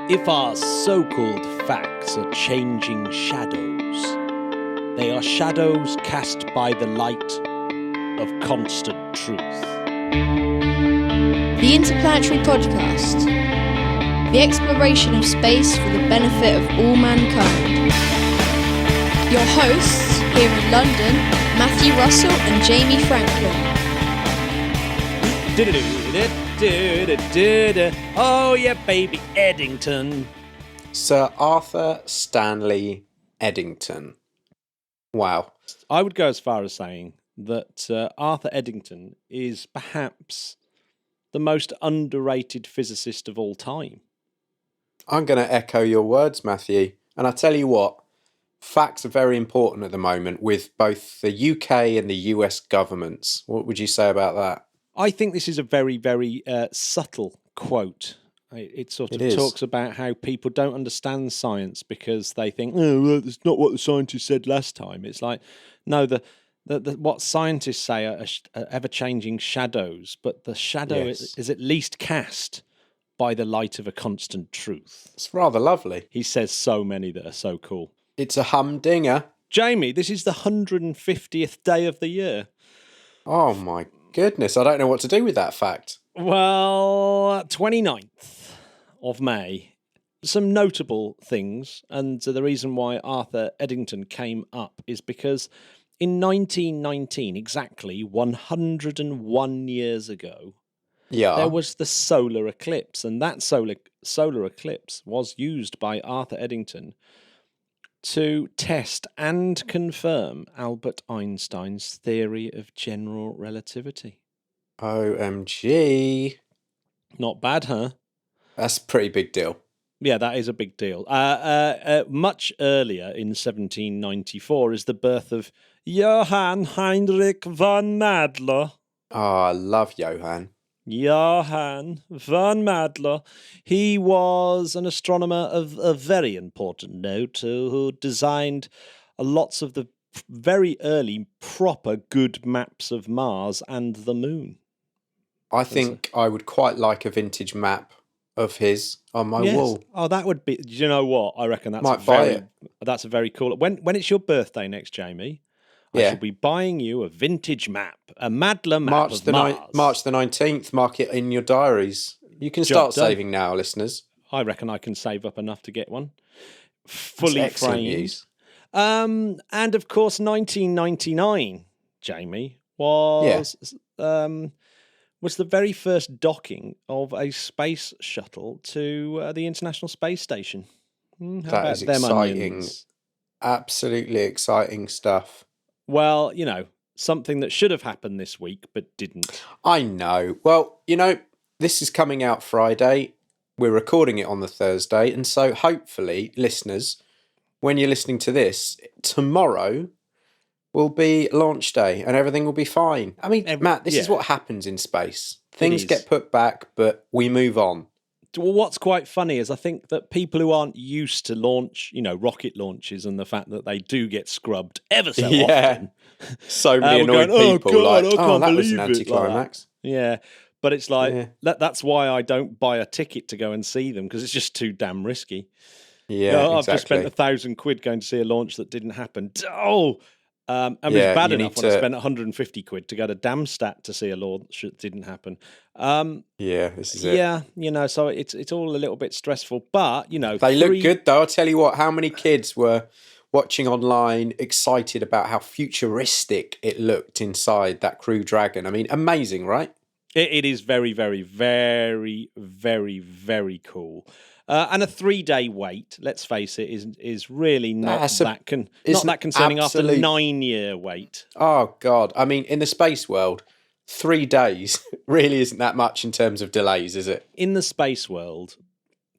If our so-called facts are changing shadows, they are shadows cast by the light of constant truth. The Interplanetary Podcast. The exploration of space for the benefit of all mankind. Your hosts here in London, Matthew Russell and Jamie Franklin. Oh yeah, baby, Eddington. Sir Arthur Stanley Eddington. Wow. I would go as far as saying that Arthur Eddington is perhaps the most underrated physicist of all time. I'm going to echo your words, Matthew. And I tell you what, facts are very important at the moment with both the UK and the US governments. What would you say about that? I think this is a very, very subtle quote. It sort of talks about how people don't understand science because they think, oh, well, that's not what the scientists said last time. It's like, no, what scientists say are ever-changing shadows, but the shadow is at least cast by the light of a constant truth. It's rather lovely. He says so many that are so cool. It's a humdinger. Jamie, this is the 150th day of the year. Oh my goodness, I don't know what to do with that fact. Well, 29th of May. Some notable things, and the reason why Arthur Eddington came up is because in 1919, exactly 101 years ago, there was the solar eclipse, and that solar eclipse was used by Arthur Eddington to test and confirm Albert Einstein's theory of general relativity. OMG. Not bad, huh? That's a pretty big deal. Yeah, that is a big deal. Much earlier, in 1794, is the birth of Johann Heinrich von Madler. Oh, I love Johann. Johann von Madler. He was an astronomer of a very important note who designed lots of the very early, proper, good maps of Mars and the Moon. I think I would quite like a vintage map of his on my wall. Oh, that would be... You know what? I reckon that's that's a very cool... When it's your birthday next, Jamie, I shall be buying you a vintage map, a Madler map of Mars. March the 19th, mark it in your diaries. You can start saving now, listeners. I reckon I can save up enough to get one. Fully framed. News. And of course, 1999, Jamie, was the very first docking of a space shuttle to the International Space Station. That is exciting. Absolutely exciting stuff. Well, you know, something that should have happened this week, but didn't. I know. Well, you know, this is coming out Friday. We're recording it on the Thursday. And so hopefully, listeners, when you're listening to this, tomorrow will be launch day and everything will be fine. I mean, Matt, this is what happens in space. Things get put back, but we move on. Well, what's quite funny is I think that people who aren't used to rocket launches and the fact that they do get scrubbed ever so often. So many annoyed people God, like, that was an Like anticlimax. yeah, but it's like, that's why I don't buy a ticket to go and see them, because it's just too damn risky. Yeah, I've just spent £1,000 going to see a launch that didn't happen. And it was bad enough when I spent 150 quid to go to Darmstadt to see a launch that didn't happen. This is it. Yeah, so it's all a little bit stressful, but they look good though. I'll tell you what. How many kids were watching online, excited about how futuristic it looked inside that Crew Dragon? I mean, amazing, right? It is very, very, very, very, very cool. And a 3-day wait, let's face it, is really not that concerning after a 9-year wait. Oh, God. I mean, in the space world, 3 days really isn't that much in terms of delays, is it? In the space world,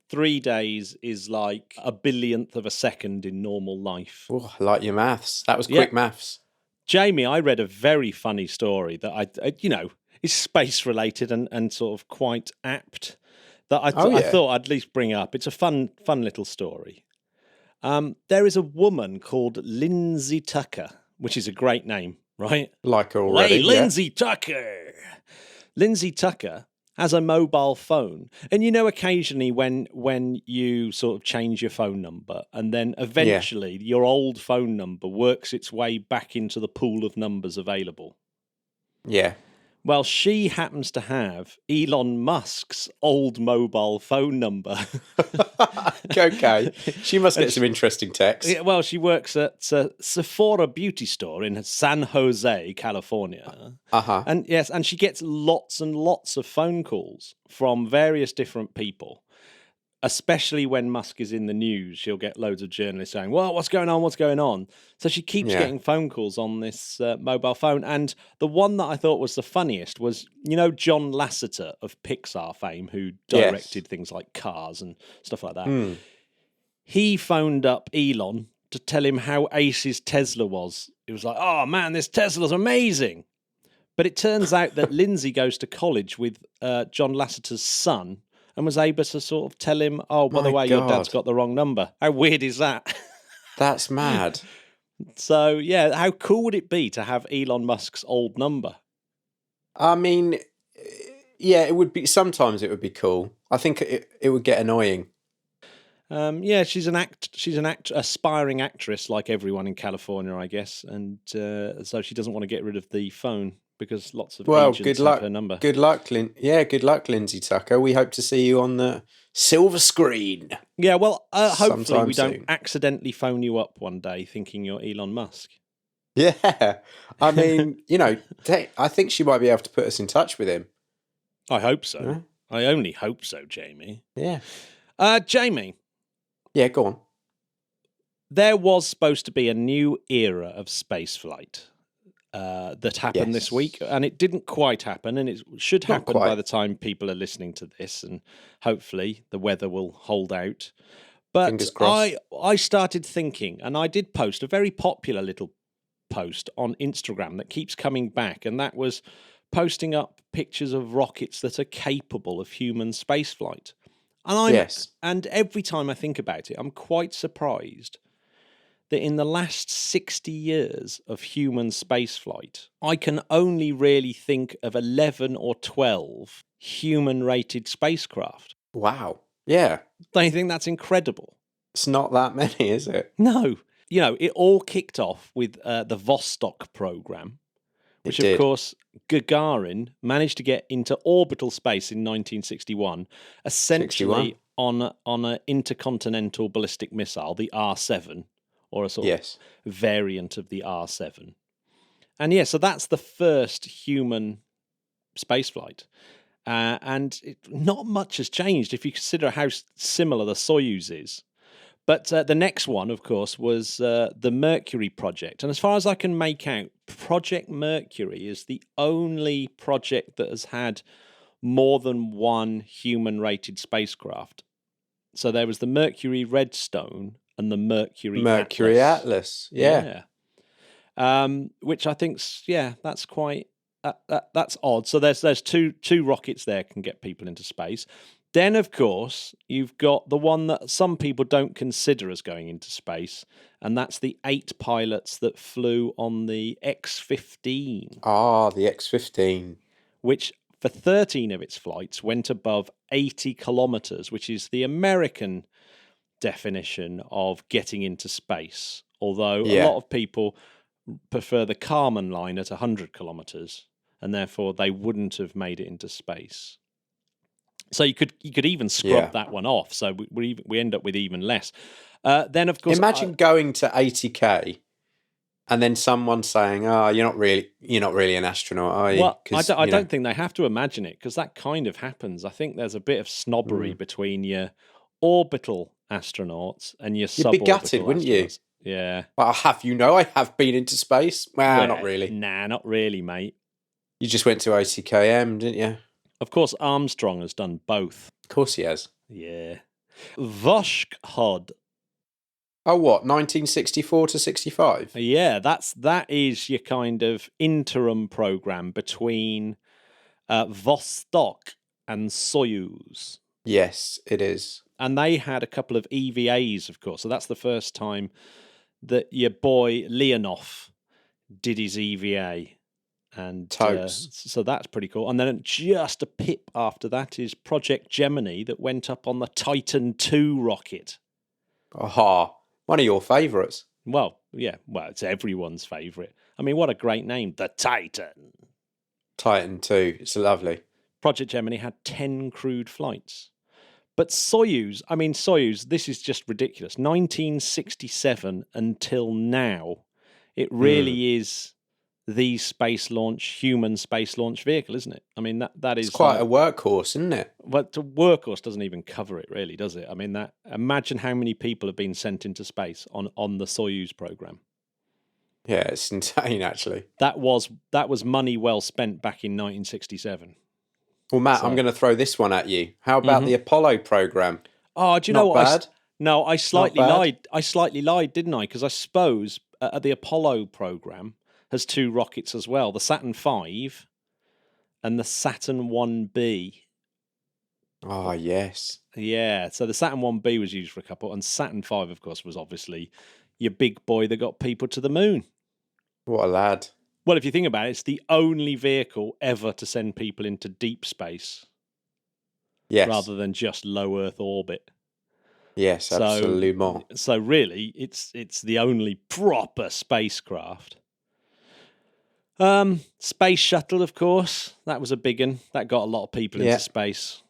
3 days is like a billionth of a second in normal life. Oh, I like your maths. That was quick maths. Jamie, I read a very funny story that I is space related and sort of quite apt. That I thought I'd at least bring up. It's a fun little story. There is a woman called Lindsay Tucker, which is a great name, right? Like her already. Hey, Lindsay Tucker. Lindsay Tucker has a mobile phone. And occasionally when you sort of change your phone number and then eventually your old phone number works its way back into the pool of numbers available. Yeah. Well, she happens to have Elon Musk's old mobile phone number. Okay. She must get some interesting texts. Yeah, well, she works at Sephora beauty store in San Jose, California. Uh-huh. And yes, and she gets lots and lots of phone calls from various different people. Especially when Musk is in the news, she'll get loads of journalists saying, well, what's going on? What's going on? So she keeps getting phone calls on this mobile phone. And the one that I thought was the funniest was, John Lasseter of Pixar fame, who directed things like Cars and stuff like that. He phoned up Elon to tell him how ace his Tesla was. He was like, oh, man, this Tesla's amazing. But it turns out that Lindsay goes to college with John Lasseter's son, and was able to sort of tell him, oh, by the way, your dad's got the wrong number. How weird is that? That's mad. So, yeah, how cool would it be to have Elon Musk's old number? I mean, yeah, it would be. Sometimes it would be cool. I think it would get annoying. Yeah, she's an aspiring actress like everyone in California, I guess. And so she doesn't want to get rid of the phone because lots of agents have her number. Good luck, good luck, Lindsay Tucker. We hope to see you on the silver screen. Yeah, well, hopefully sometime we don't soon. accidentally phone you up one day thinking you're Elon Musk. Yeah, I mean, I think she might be able to put us in touch with him. I hope so. Yeah. I only hope so, Jamie. Yeah. Jamie. Yeah, go on. There was supposed to be a new era of spaceflight that happened this week, and it didn't quite happen, and it should happen by the time people are listening to this, and hopefully the weather will hold out. But Fingers crossed. I started thinking, and I did post a very popular little post on Instagram that keeps coming back, and that was posting up pictures of rockets that are capable of human spaceflight. And every time I think about it, I'm quite surprised that in the last 60 years of human spaceflight, I can only really think of 11 or 12 human-rated spacecraft. Wow. Yeah. Don't you think that's incredible? It's not that many, is it? No. It all kicked off with the Vostok program, which, of course, Gagarin managed to get into orbital space in 1961, essentially on an intercontinental ballistic missile, the R-7, or a sort of variant of the R-7. And so that's the first human spaceflight. And not much has changed if you consider how similar the Soyuz is. But the next one, of course, was the Mercury project. And as far as I can make out, Project Mercury is the only project that has had more than one human-rated spacecraft. So there was the Mercury Redstone and the Mercury Atlas. Yeah. Which I think's, that's quite, that's odd. So there's two rockets there can get people into space. Then, of course, you've got the one that some people don't consider as going into space, and that's the 8 pilots that flew on the X-15. Ah, the X-15. Which, for 13 of its flights, went above 80 kilometres, which is the American definition of getting into space. Although a lot of people prefer the Kármán line at 100 kilometres, and therefore they wouldn't have made it into space. So you could even scrub that one off. So we end up with even less. Then of course, imagine going to 80k, and then someone saying, "Oh, you're not really an astronaut, are you?" Well, I don't think they have to imagine it, because that kind of happens. I think there's a bit of snobbery between your orbital astronauts and your suborbital. You'd be gutted, wouldn't you? Yeah. Well, I have been into space. Well, not really. Nah, not really, mate. You just went to 80km, didn't you? Of course, Armstrong has done both. Of course he has. Yeah. Voskhod. Oh, what? 1964 to 65? Yeah, that is your kind of interim program between Vostok and Soyuz. Yes, it is. And they had a couple of EVAs, of course. So that's the first time that your boy Leonov did his EVA. And Totes. so that's pretty cool. And then just a pip after that is Project Gemini that went up on the Titan II rocket. Aha. One of your favourites. Well, yeah, it's everyone's favourite. I mean, what a great name, the Titan. Titan 2. It's lovely. Project Gemini had 10 crewed flights. But Soyuz, this is just ridiculous. 1967 until now, it really is the human space launch vehicle, isn't it? I mean, that is it's quite a workhorse, isn't it? But the workhorse doesn't even cover it, really, does it? I mean, imagine how many people have been sent into space on the Soyuz program. Yeah, it's insane, actually. That was money well spent back in 1967. Well, Matt, I'm going to throw this one at you. How about the Apollo program? Oh, do you know what? Bad? No, I slightly lied. I slightly lied, didn't I? Because I suppose the Apollo program has 2 rockets as well, the Saturn V and the Saturn 1B. Oh, yes. Yeah, so the Saturn 1B was used for a couple, and Saturn V, of course, was obviously your big boy that got people to the moon. What a lad. Well, if you think about it, it's the only vehicle ever to send people into deep space. Yes. Rather than just low Earth orbit. Yes, absolutely. So really, it's the only proper spacecraft. Space shuttle, of course, that was a big one. That got a lot of people into space.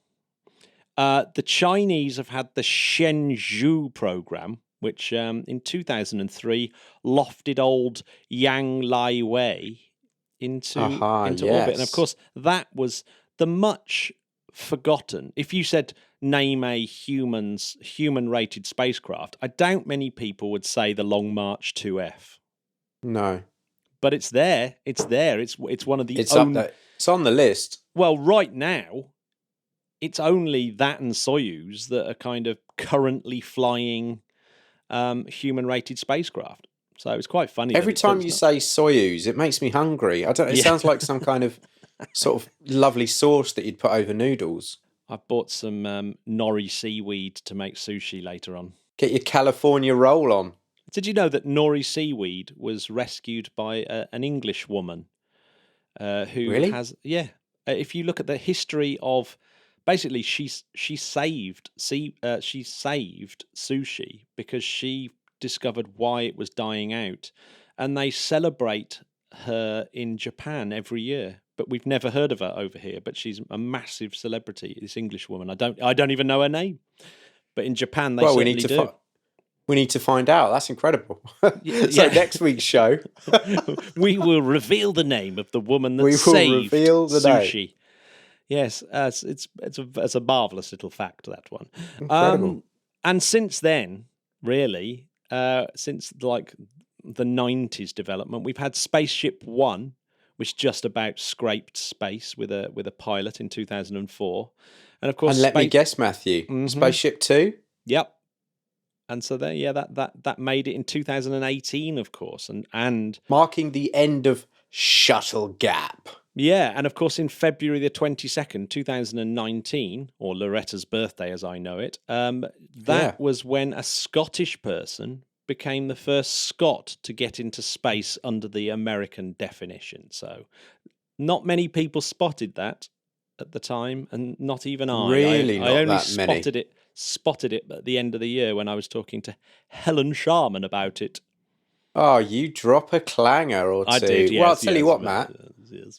The Chinese have had the Shenzhou program, which in 2003 lofted old Yang Liwei into orbit. And of course, that was the much forgotten. If you said name a human-rated spacecraft, I doubt many people would say the Long March 2F. No. But it's there. It's there. It's one of the. It's up there. It's on the list. Well, right now, it's only that and Soyuz that are kind of currently flying human-rated spacraft. So it's quite funny. Every time you say Soyuz, it makes me hungry. It sounds like some kind of sort of lovely sauce that you'd put over noodles. I've bought some nori seaweed to make sushi later on. Get your California roll on. Did you know that nori seaweed was rescued by an English woman who has? Yeah. If you look at the history of, basically, she saved sushi because she discovered why it was dying out, and they celebrate her in Japan every year. But we've never heard of her over here. But she's a massive celebrity. This English woman. I don't even know her name. But in Japan, they certainly do. We need to find out. That's incredible. So next week's show, we will reveal the name of the woman that saved sushi. Name. Yes, it's a marvelous little fact, that one. Incredible. And since then, really, since like the 90s development, we've had Spaceship One, which just about scraped space with a pilot in 2004, and of course, let me guess, Matthew, Spaceship Two. Yep. And so there, that made it in 2018, of course, and marking the end of Shuttle Gap. Yeah, and of course, in February the 22nd, 2019, or Loretta's birthday, as I know it, was when a Scottish person became the first Scot to get into space under the American definition. So, not many people spotted that at the time, and not even I. Really, I only spotted it at the end of the year when I was talking to Helen Sharman about it. Oh, you drop a clanger or two. I did, yes, well, I'll tell you what, Matt.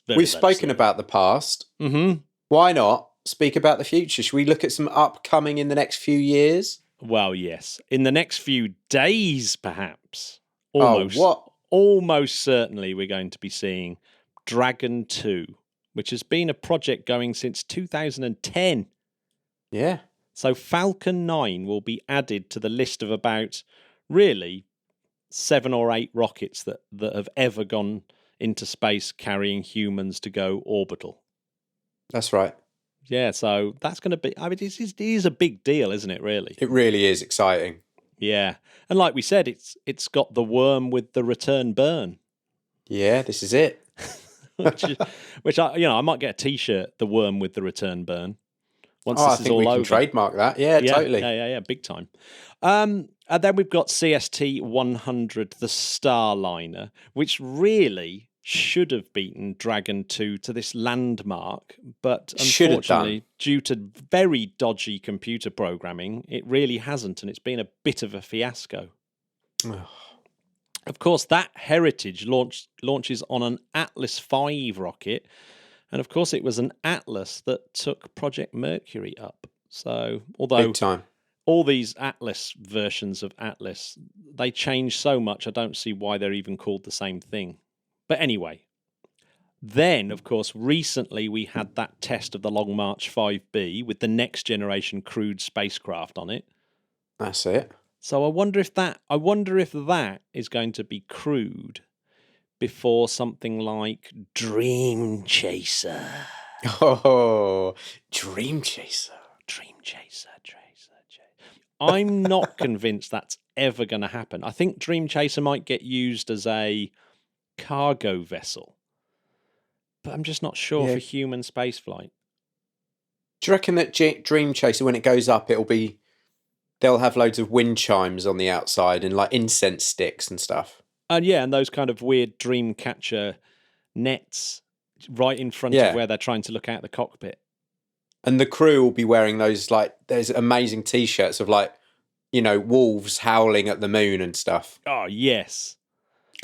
We've spoken about the past. Mm-hmm. Why not speak about the future? Should we look at some upcoming in the next few years? Well, yes. In the next few days, perhaps. Almost certainly we're going to be seeing Dragon 2, which has been a project going since 2010. Yeah. So Falcon 9 will be added to the list of about, really, 7 or 8 rockets that have ever gone into space carrying humans to go orbital. That's right. Yeah, so that's going to be, I mean, it is a big deal, isn't it, really? It really is exciting. Yeah. And like we said, it's got the worm with the return burn. Yeah, this is it. which I might get a T-shirt, the worm with the return burn. Once I this think is all we over. can trademark that. Yeah, totally. Yeah, big time. And then we've got CST 100, the Starliner, which really should have beaten Dragon 2 to this landmark, but Should have unfortunately, due to very dodgy computer programming, it really hasn't, and it's been a bit of a fiasco. Of course, that heritage launches on an Atlas V rocket, and of course it was an Atlas that took Project Mercury up. So, although Big time. all these Atlas versions of Atlas, they change so much, I don't see why they're even called the same thing. But anyway, then, of course, recently we had that test of the Long March 5B with the next generation crewed spacecraft on it. That's it. So I wonder if that is going to be crewed before something like Dream Chaser. Oh, Dream Chaser. Dream Chaser. I'm not convinced that's ever going to happen. I think Dream Chaser might get used as a cargo vessel, but I'm just not sure for human spaceflight. Do you reckon that Dream Chaser, when it goes up, they'll have loads of wind chimes on the outside and like incense sticks and stuff? And and those kind of weird dream catcher nets right in front of where they're trying to look out the cockpit. And the crew will be wearing those, like, there's amazing T-shirts of, like, wolves howling at the moon and stuff. Oh, yes.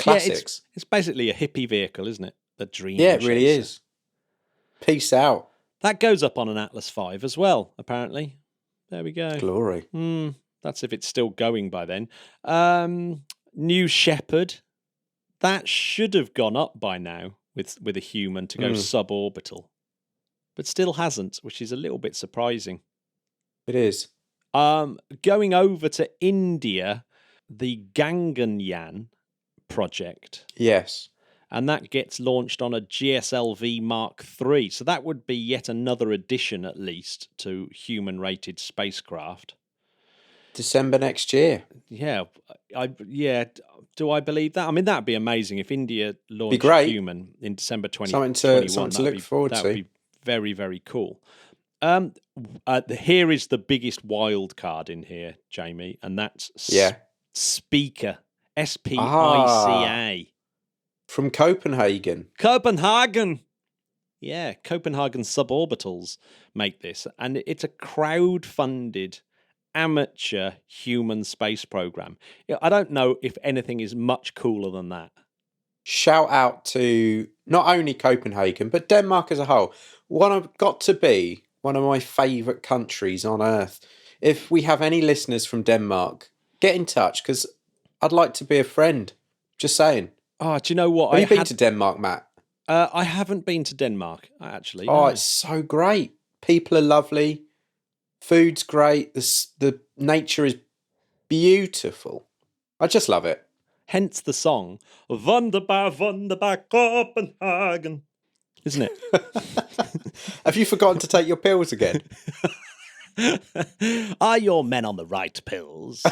Classics. It's basically a hippie vehicle, isn't it? The Dream Yeah, it really Chaser. is. Peace out. That goes up on an Atlas V as well, apparently. There we go. Glory. That's if it's still going by then. New Shepard. That should have gone up by now with a human to go suborbital. But still hasn't, which is a little bit surprising. It is. Going over to India, the Gaganyaan project. Yes. And that gets launched on a GSLV Mark III. So that would be yet another addition, at least, to human-rated spacecraft. December next year. Yeah. Do I believe that? I mean, that'd be amazing if India launched human in December 2021. Something to look forward to. That would be very, very cool. Here is the biggest wild card in here, Jamie, and that's Speaker. SPICA. From Copenhagen. Copenhagen! Yeah, Copenhagen suborbitals make this, and it's a crowd-funded amateur human space program. I don't know if anything is much cooler than that. Shout out to not only Copenhagen, but Denmark as a whole. Got to be one of my favourite countries on earth. If we have any listeners from Denmark, get in touch, because I'd like to be a friend. Just saying. Oh, do you know what? Have you been to Denmark, Matt? I haven't been to Denmark, actually. Oh, no. It's so great. People are lovely. Food's great. The nature is beautiful. I just love it. Hence the song, Wunderbar Copenhagen. Isn't it? Have you forgotten to take your pills again? Are your men on the right pills?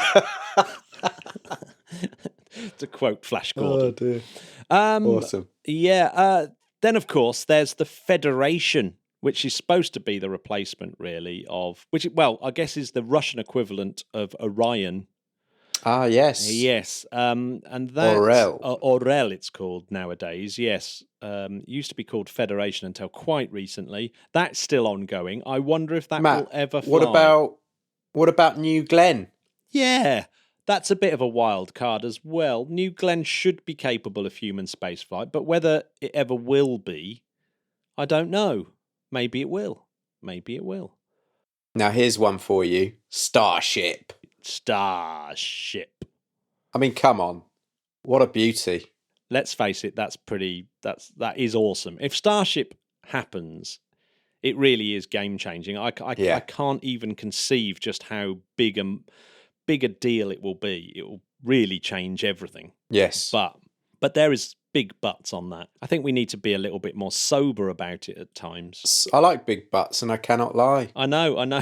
To quote Flash Gordon. Oh, dear. Awesome. Yeah. Then, of course, there's the Federation, which is supposed to be the replacement, really, I guess is the Russian equivalent of Orion. Ah, yes. Yes. And that's Orel, it's called nowadays. Yes. Used to be called Federation until quite recently. That's still ongoing. I wonder if that will ever fly. What about New Glenn? Yeah. That's a bit of a wild card as well. New Glenn should be capable of human spaceflight, but whether it ever will be, I don't know. Maybe it will. Maybe it will. Now here's one for you. Starship. I mean, come on. What a beauty. Let's face it, that is awesome. If Starship happens, it really is game changing. I can't even conceive just how big a deal it will be. It will really change everything. Yes. But there is big buts on that. I think we need to be a little bit more sober about it at times. I like big butts, and I cannot lie. I know.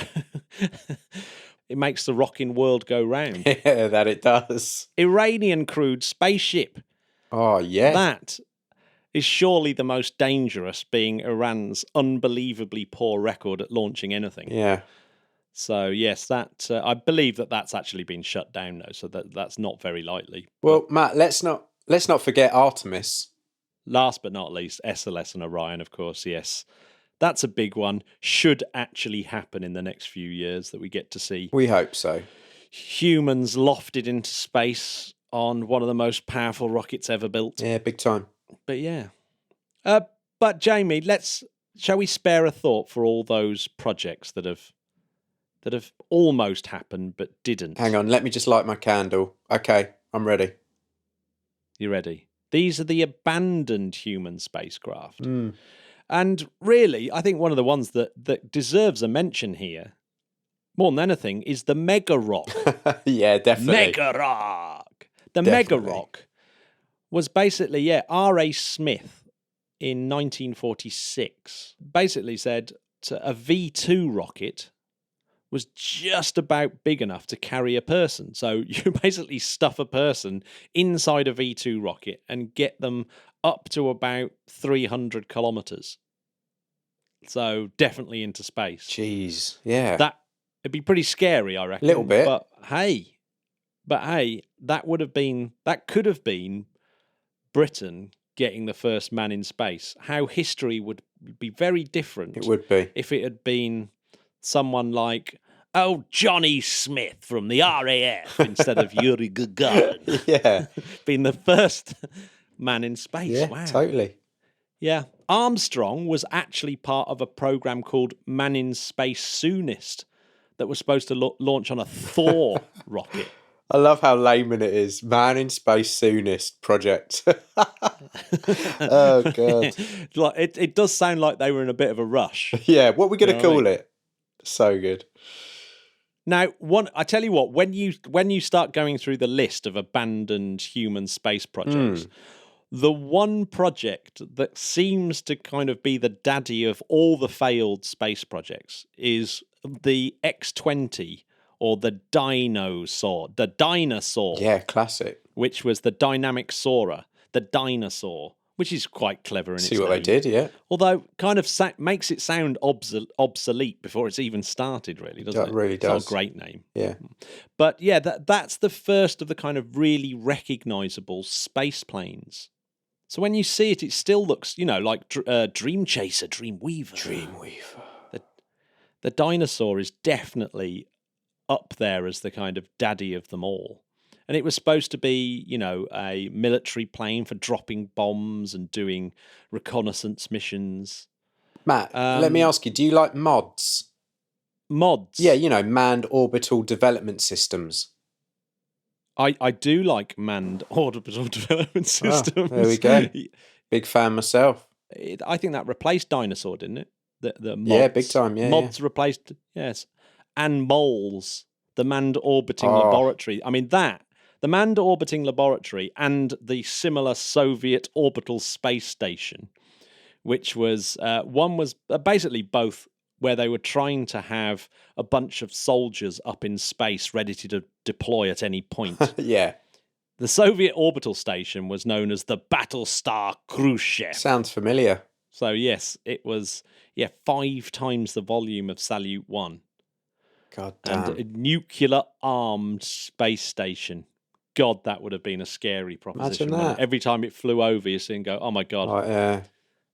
It makes the rocking world go round. Yeah, that it does. Iranian crewed spaceship. Oh, yeah. That is surely the most dangerous, being Iran's unbelievably poor record at launching anything. Yeah. So, yes, that I believe that's actually been shut down now, so that's not very likely. Well, Matt, let's not forget Artemis. last but not least, SLS and Orion, of course, yes. That's a big one. Should actually happen in the next few years, that we get to see We hope so. humans lofted into space on one of the most powerful rockets ever built. Yeah, big time. But yeah. But Jamie, shall we spare a thought for all those projects that have almost happened but didn't? Hang on, let me just light my candle. Okay, I'm ready. You ready? These are the abandoned human spacecraft. And really, I think one of the ones that deserves a mention here, more than anything, is the Mega Rock. Yeah, definitely. Mega Rock. The Mega Rock was basically, R.A. Smith in 1946 basically said a V2 rocket was just about big enough to carry a person. So you basically stuff a person inside a V2 rocket and get them up to about 300 kilometers. So definitely into space. Jeez, yeah. It'd be pretty scary, I reckon. Little bit. But hey, that could have been Britain getting the first man in space. How history would be very different. It would be. If it had been someone like, Johnny Smith from the RAF instead of Yuri Gagarin. Yeah. Being the first man in space. Yeah, wow. totally. Yeah. Armstrong was actually part of a program called Man in Space Soonest that was supposed to launch on a Thor rocket. I love how layman it is. Man in Space Soonest project. Oh, God. It does sound like they were in a bit of a rush. Yeah, what are we going to call I mean? it? So good. Now, I tell you what, when you start going through the list of abandoned human space projects, the one project that seems to kind of be the daddy of all the failed space projects is the X-20, or the dinosaur. Yeah, classic. Which was the dynamic soarer, the dinosaur, which is quite clever in its See what name. they did, yeah. Although kind of makes it sound obsolete before it's even started, really, doesn't it? It really does. It's not a great name. Yeah. But yeah, that's the first of the kind of really recognisable space planes. So when you see it, it still looks, like Dream Chaser, Dreamweaver. Dreamweaver. The dinosaur is definitely up there as the kind of daddy of them all. And it was supposed to be, a military plane for dropping bombs and doing reconnaissance missions. Matt, let me ask you, do you like mods? Mods? Yeah, manned orbital development systems. I do like manned orbital development systems. Oh, there we go. Big fan myself. I think that replaced Dinosaur, didn't it? The mods. Yeah, big time, yeah. Mods replaced, yes. And moles, the manned orbiting laboratory. I mean, the manned orbiting laboratory and the similar Soviet orbital space station, which was, one was basically both where they were trying to have a bunch of soldiers up in space ready to deploy at any point. Yeah. The Soviet orbital station was known as the Battlestar Khrushchev. Sounds familiar. So yes, it was 5 times the volume of Salyut 1. God damn. And a nuclear-armed space station. God, that would have been a scary proposition. Imagine that. Every time it flew over, you see and go, oh my God,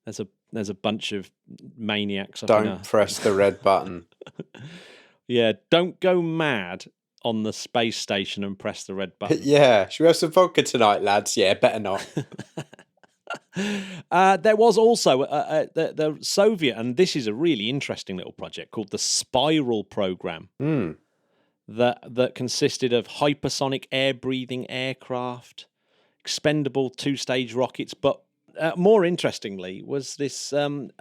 there's a bunch of maniacs up in Don't press the red button. Yeah, don't go mad on the space station and press the red button. Yeah, should we have some vodka tonight, lads? Yeah, better not. There was also the Soviet, and this is a really interesting little project called the Spiral Program, that consisted of hypersonic air-breathing aircraft, expendable 2-stage rockets, but more interestingly was this an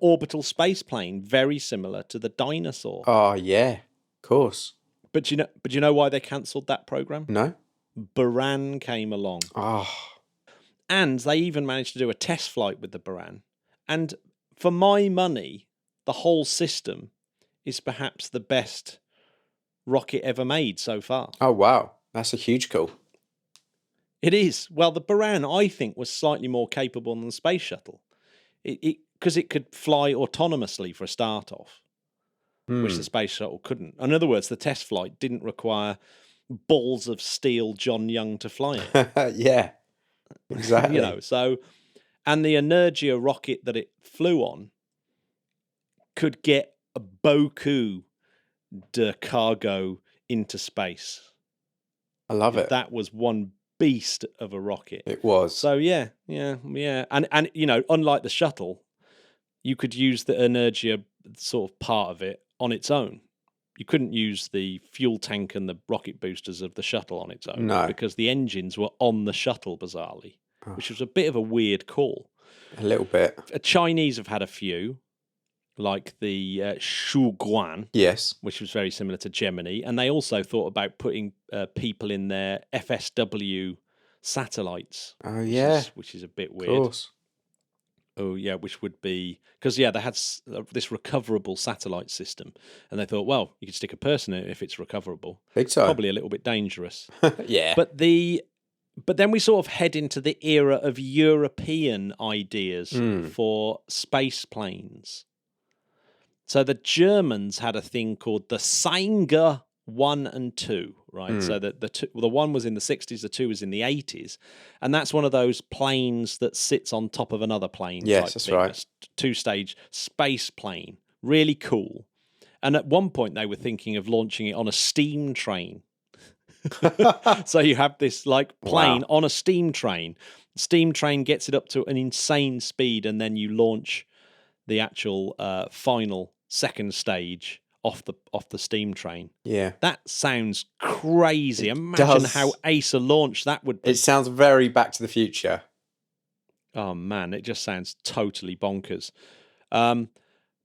orbital space plane very similar to the Dinosaur. Oh yeah, of course. But you know why they cancelled that program? No. Buran came along. Oh. And they even managed to do a test flight with the Buran. And for my money, the whole system is perhaps the best rocket ever made so far. Oh, wow. That's a huge call. It is. Well, the Buran, I think, was slightly more capable than the Space Shuttle. Because it could fly autonomously for a start off, which the Space Shuttle couldn't. In other words, the test flight didn't require balls of steel John Young to fly it. Yeah. Exactly. So And the Energia rocket that it flew on could get a beaucoup de cargo into space. I love it. That was one beast of a rocket. It was. So yeah. And you know, unlike the shuttle, you could use the Energia sort of part of it on its own. You couldn't use the fuel tank and the rocket boosters of the shuttle on its own. No. Because the engines were on the shuttle, bizarrely, which was a bit of a weird call. A little bit. Chinese have had a few, like the Shuguan, Yes. which was very similar to Gemini. And they also thought about putting people in their FSW satellites. Oh, yeah. Which is a bit Of weird. course. Oh, yeah, which would be... Because, they had this recoverable satellite system. And they thought, well, you could stick a person in it if it's recoverable. Big time. Probably a little bit dangerous. Yeah. But then we sort of head into the era of European ideas for space planes. So the Germans had a thing called the Sanger 1 and 2, right? So that the one was in the 60s, the 2 was in the 80s. And that's one of those planes that sits on top of another plane. Yes, that's right. Two-stage space plane. Really cool. And at one point they were thinking of launching it on a steam train. So you have this like plane on a steam train. Steam train gets it up to an insane speed, and then you launch the actual final second stage off the steam train. Yeah. That sounds crazy. Imagine how ace a launch that would be. It sounds very Back to the Future. Oh man, it just sounds totally bonkers.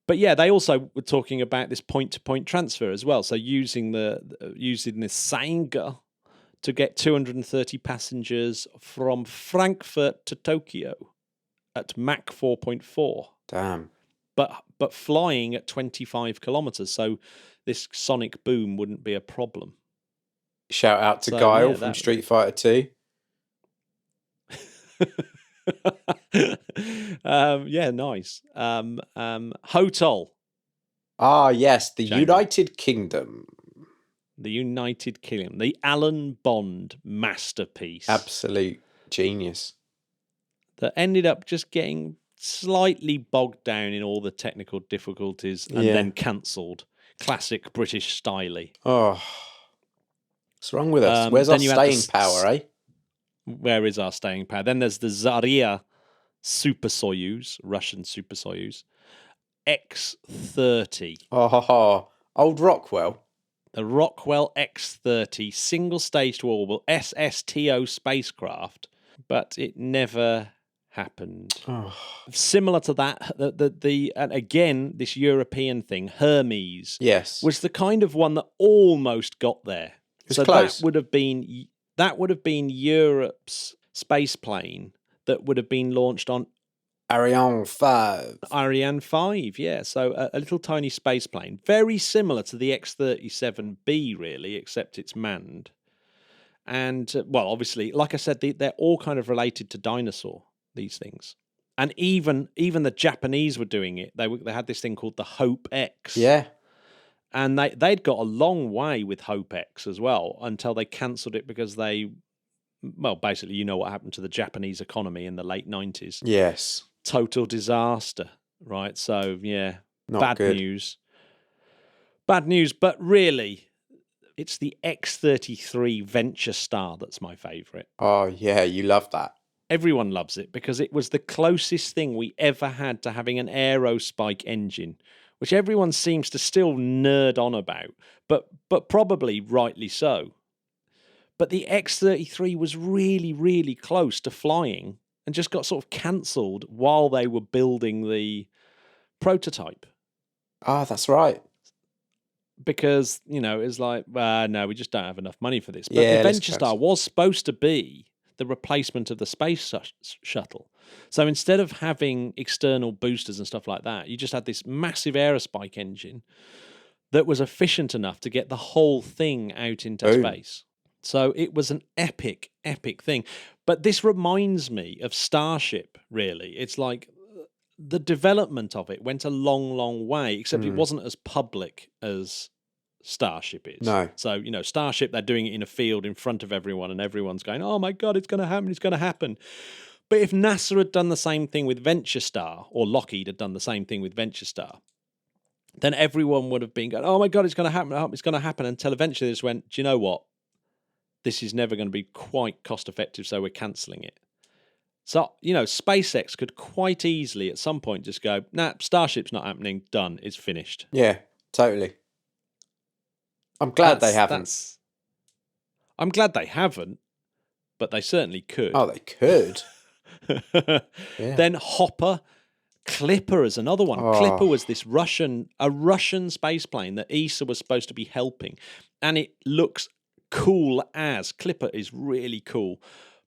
But yeah, they also were talking about this point-to-point transfer as well. So using this Sanger to get 230 passengers from Frankfurt to Tokyo at Mach 4.4. Damn. But flying at 25 kilometers, so this sonic boom wouldn't be a problem. Shout out to Guile from Street Fighter 2. Yeah, nice. Hotel. Ah, yes, the Jamie. United Kingdom. The United Kingdom. The Alan Bond masterpiece. Absolute genius. That ended up just getting slightly bogged down in all the technical difficulties and then cancelled. Classic British style. Oh, what's wrong with us? Where's our staying power, eh? Where is our staying power? Then there's the Zarya Super Soyuz, Russian Super Soyuz, X-30. Oh, old Rockwell. The Rockwell X-30 single-stage to orbit SSTO spacecraft, but it never happened. Oh. Similar to that, and again, this European thing, Hermes, was the kind of one that almost got there. So close. That would have been Europe's space plane that would have been launched on Ariane 5. Ariane 5, yeah. So a little tiny space plane, very similar to the X-37B, really, except it's manned. And, well, obviously, like I said, they're all kind of related to dinosaur, these things. And even the Japanese were doing it. They had this thing called the Hope X. Yeah. And they'd got a long way with Hope X as well until they cancelled it because basically, you know what happened to the Japanese economy in the late 90s. Yes. Total disaster, right? So, yeah, Not good. News. Bad news, but really, it's the X-33 Venture Star that's my favourite. Oh, yeah, you love that. Everyone loves it because it was the closest thing we ever had to having an aerospike engine, which everyone seems to still nerd on about, but probably rightly so. But the X-33 was really, really close to flying and just got sort of cancelled while they were building the prototype. Ah, that's right. Because, it's like, no, we just don't have enough money for this. But the Venture Star was supposed to be the replacement of the space shuttle. So instead of having external boosters and stuff like that, you just had this massive aerospike engine that was efficient enough to get the whole thing out into space. So it was an epic, epic thing. But this reminds me of Starship, really. It's like the development of it went a long, long way, except it wasn't as public as Starship is. No. So, Starship, they're doing it in a field in front of everyone, and everyone's going, oh my God, it's going to happen, it's going to happen. But if NASA had done the same thing with Venture Star, or Lockheed had done the same thing with Venture Star, then everyone would have been going, oh my God, it's going to happen, it's going to happen, until eventually they just went, do you know what? This is never going to be quite cost effective, so we're cancelling it. So, SpaceX could quite easily at some point just go, nah, Starship's not happening, done, it's finished. Yeah, totally. I'm glad they haven't. I'm glad they haven't, but they certainly could. Oh, they could. Yeah. Then Hopper, Clipper is another one. Oh. Clipper was this Russian space plane that ESA was supposed to be helping, and it looks cool as. Clipper is really cool,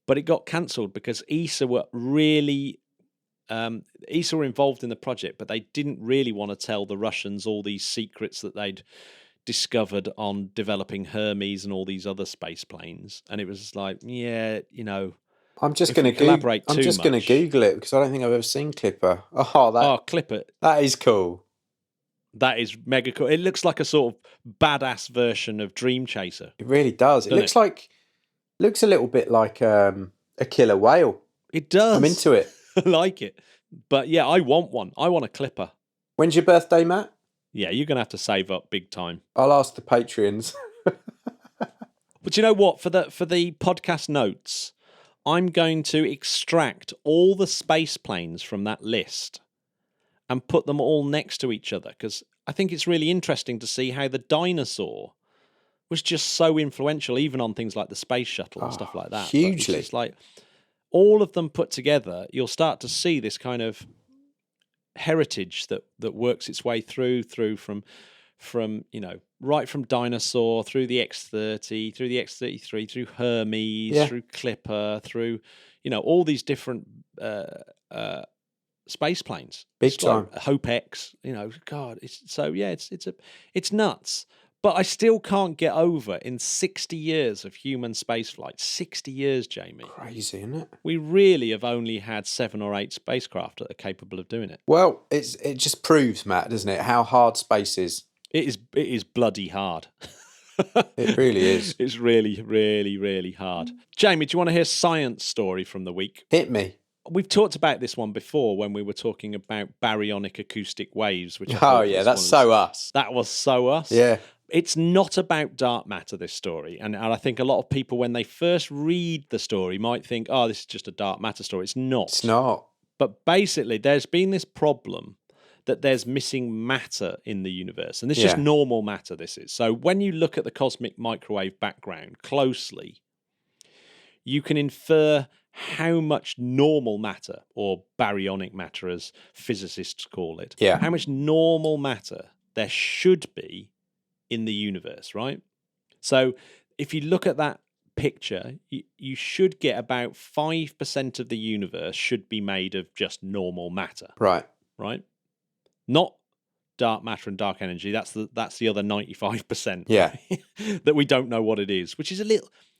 but it got cancelled because ESA were involved in the project, but they didn't really want to tell the Russians all these secrets that they'd discovered on developing Hermes and all these other space planes. And it was like, I'm just going to Google it because I don't think I've ever seen Clipper. Clipper. That is cool. That is mega cool. It looks like a sort of badass version of Dream Chaser. It really does. It looks a little bit like a killer whale. It does. I'm into it. I like it. But yeah, I want one. I want a Clipper. When's your birthday, Matt? Yeah, you're going to have to save up big time. I'll ask the Patreons. But you know what? For the podcast notes, I'm going to extract all the space planes from that list and put them all next to each other, because I think it's really interesting to see how the dinosaur was just so influential, even on things like the space shuttle and stuff like that. Hugely. It's like all of them put together, you'll start to see this kind of heritage that works its way through from right from dinosaur through the X-30, through the X-33, through Hermes, through Clipper, through all these different space planes. Big time. Like Hope X, God, it's nuts. But I still can't get over, in 60 years of human spaceflight, 60 years, Jamie. Crazy, isn't it? We really have only had 7 or 8 spacecraft that are capable of doing it. Well, it just proves, Matt, doesn't it, how hard space is. It is bloody hard. It really is. It's really, really, really hard. Jamie, do you want to hear a science story from the week? Hit me. We've talked about this one before when we were talking about baryonic acoustic waves. Which that's so us. That was so us. Yeah. It's not about dark matter, this story. And I think a lot of people, when they first read the story, might think, oh, this is just a dark matter story. It's not. It's not. But basically, there's been this problem that there's missing matter in the universe. And this is just normal matter, this is. So when you look at the cosmic microwave background closely, you can infer how much normal matter, or baryonic matter as physicists call it, how much normal matter there should be in the universe, right? So if you look at that picture, you should get about 5% of the universe should be made of just normal matter. Right. Not dark matter and dark energy. That's the other 95%. Yeah. That we don't know what it is, which is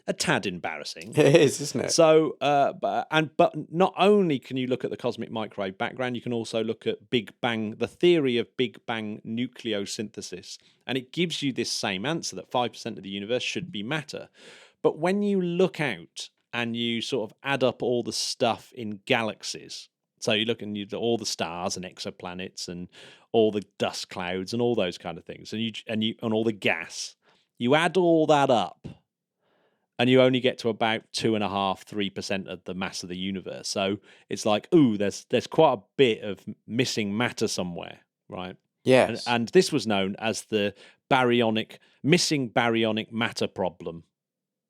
a tad embarrassing. It is, isn't it? So, but not only can you look at the cosmic microwave background, you can also look at Big Bang, the theory of Big Bang nucleosynthesis, and it gives you this same answer that 5% of the universe should be matter. But when you look out and you sort of add up all the stuff in galaxies, so you look and all the stars and exoplanets and all the dust clouds and all those kind of things, and all the gas, you add all that up, and you only get to about 2.5–3% of the mass of the universe. So it's like, ooh, there's quite a bit of missing matter somewhere, right? Yes. And this was known as the missing baryonic matter problem,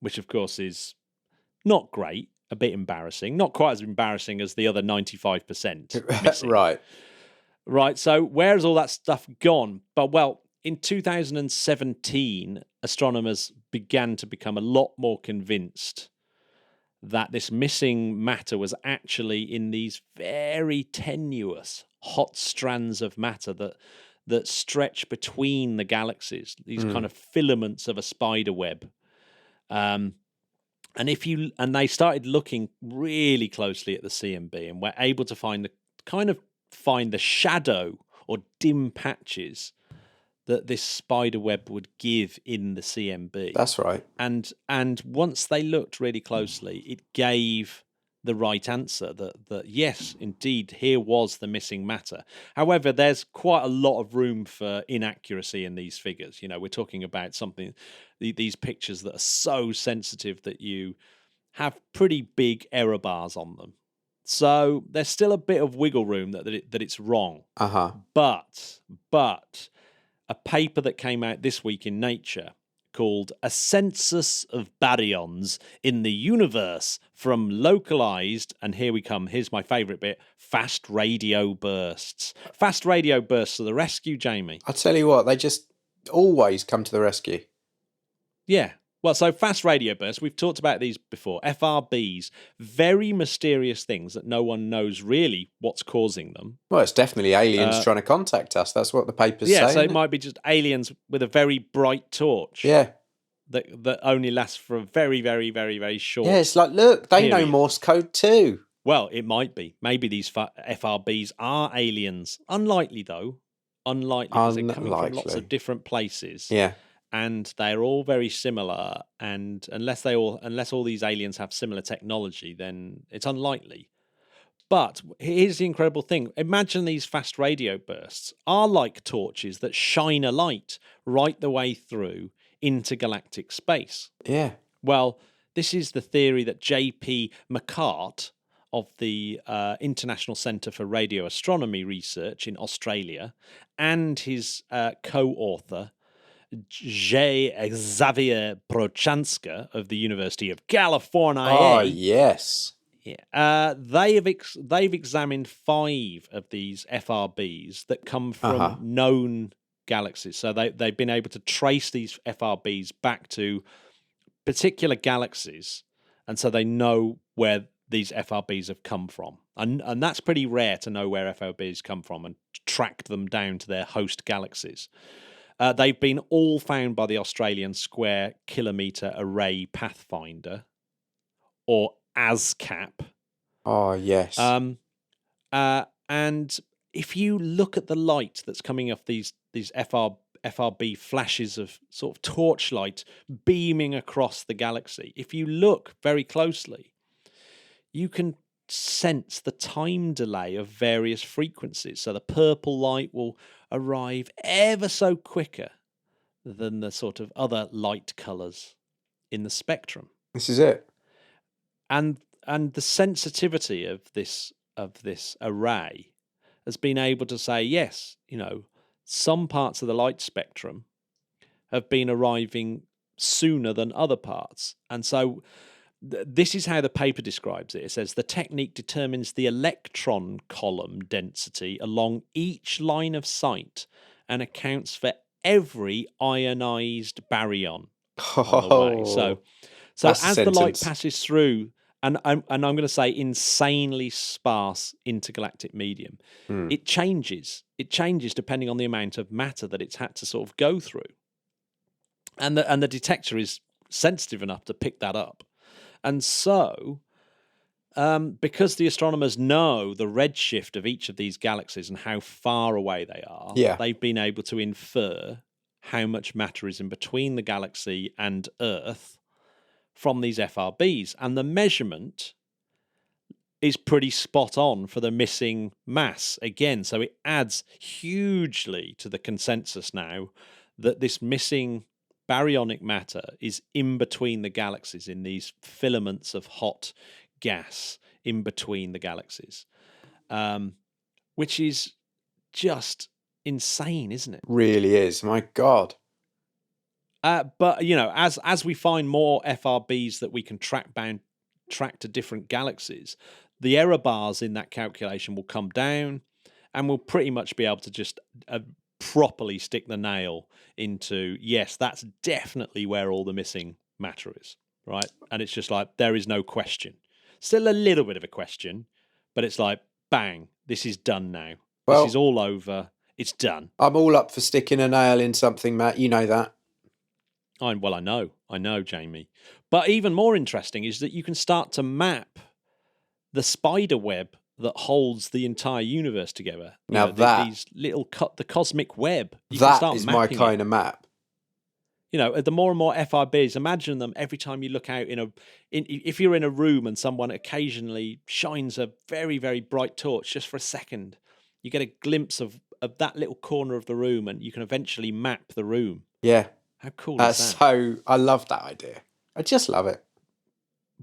which of course is not great, a bit embarrassing, not quite as embarrassing as the other 95% missing. Right. So where's all that stuff gone? But in 2017, astronomers began to become a lot more convinced that this missing matter was actually in these very tenuous, hot strands of matter that stretch between the galaxies, these kind of filaments of a spider web. And they started looking really closely at the CMB and were able to find the shadow or dim patches that this spider web would give in the CMB. That's right. And once they looked really closely, it gave the right answer, that yes, indeed, here was the missing matter. However, there's quite a lot of room for inaccuracy in these figures. We're talking about these pictures that are so sensitive that you have pretty big error bars on them. So there's still a bit of wiggle room that it's wrong. Uh-huh. But a paper that came out this week in Nature called A Census of Baryons in the Universe from Localized, and here's my favourite bit, Fast Radio Bursts. Fast Radio Bursts to the rescue, Jamie. I tell you what, they just always come to the rescue. Yeah. Well, so fast radio bursts, we've talked about these before, FRBs, very mysterious things that no one knows really what's causing them. Well, it's definitely aliens trying to contact us. That's what the papers say. Yeah, so it might be just aliens with a very bright torch. Yeah. That only lasts for a very, very, very, very short Yeah, it's like, look, they know period. Morse code too. Well, it might be. Maybe these FRBs are aliens. Unlikely, though. Unlikely, because they're coming from lots of different places. Yeah. And they're all very similar, and unless all these aliens have similar technology, then it's unlikely. But here's the incredible thing. Imagine these fast radio bursts are like torches that shine a light right the way through intergalactic space. Yeah. Well, this is the theory that J.P. McCart of the International Centre for Radio Astronomy Research in Australia and his co-author, Xavier Prochanska of the University of California. Oh, yes. Yeah. They've examined 5 of these FRBs that come from known galaxies. So they've been able to trace these FRBs back to particular galaxies, and so they know where these FRBs have come from. And that's pretty rare to know where FRBs come from and track them down to their host galaxies. They've been all found by the Australian Square Kilometre Array Pathfinder, or ASCAP. Oh, yes. And if you look at the light that's coming off these FRB flashes of sort of torchlight beaming across the galaxy, if you look very closely, you can sense the time delay of various frequencies. So the purple light will arrive ever so quicker than the sort of other light colours in the spectrum. This is it. And the sensitivity of this array has been able to say, yes, some parts of the light spectrum have been arriving sooner than other parts. And so this is how the paper describes it. It says the technique determines the electron column density along each line of sight and accounts for every ionized baryon on the way. So as the light passes through, and I'm going to say insanely sparse intergalactic medium, it changes. It changes depending on the amount of matter that it's had to sort of go through. And the detector is sensitive enough to pick that up. And so, because the astronomers know the redshift of each of these galaxies and how far away they are, they've been able to infer how much matter is in between the galaxy and Earth from these FRBs. And the measurement is pretty spot on for the missing mass again. So it adds hugely to the consensus now that this missing baryonic matter is in between the galaxies, in these filaments of hot gas in between the galaxies, which is just insane, isn't it? Really is. My God. But as we find more FRBs that we can track to different galaxies, the error bars in that calculation will come down, and we'll pretty much be able to just properly stick the nail into, yes, that's definitely where all the missing matter is, right? And it's just like, there is no question. Still a little bit of a question, but it's like, bang, this is done now. Well, this is all over. It's done. I'm all up for sticking a nail in something, Matt. You know that. I know, Jamie. But even more interesting is that you can start to map the spider web that holds the entire universe together. Now these little the cosmic web. That is my kind of map. You know, the more and more FRBs, imagine them every time you look out if you're in a room and someone occasionally shines a very, very bright torch just for a second, you get a glimpse of that little corner of the room and you can eventually map the room. Yeah. How cool is that? So I love that idea. I just love it.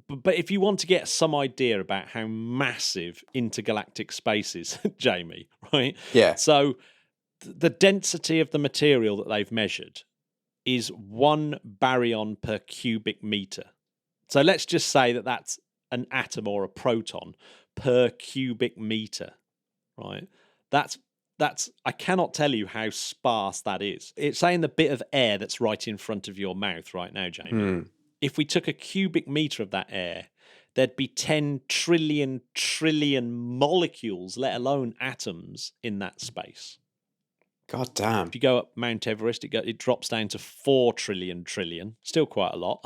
But if you want to get some idea about how massive intergalactic space is, Jamie, right? Yeah. So the density of the material that they've measured is 1 baryon per cubic meter. So let's just say that that's an atom or a proton per cubic meter, right? That's I cannot tell you how sparse that is. It's saying the bit of air that's right in front of your mouth right now, Jamie. If we took a cubic meter of that air, there'd be 10 trillion molecules, let alone atoms, in that space. God damn. If you go up Mount Everest, it drops down to 4 trillion. Still quite a lot.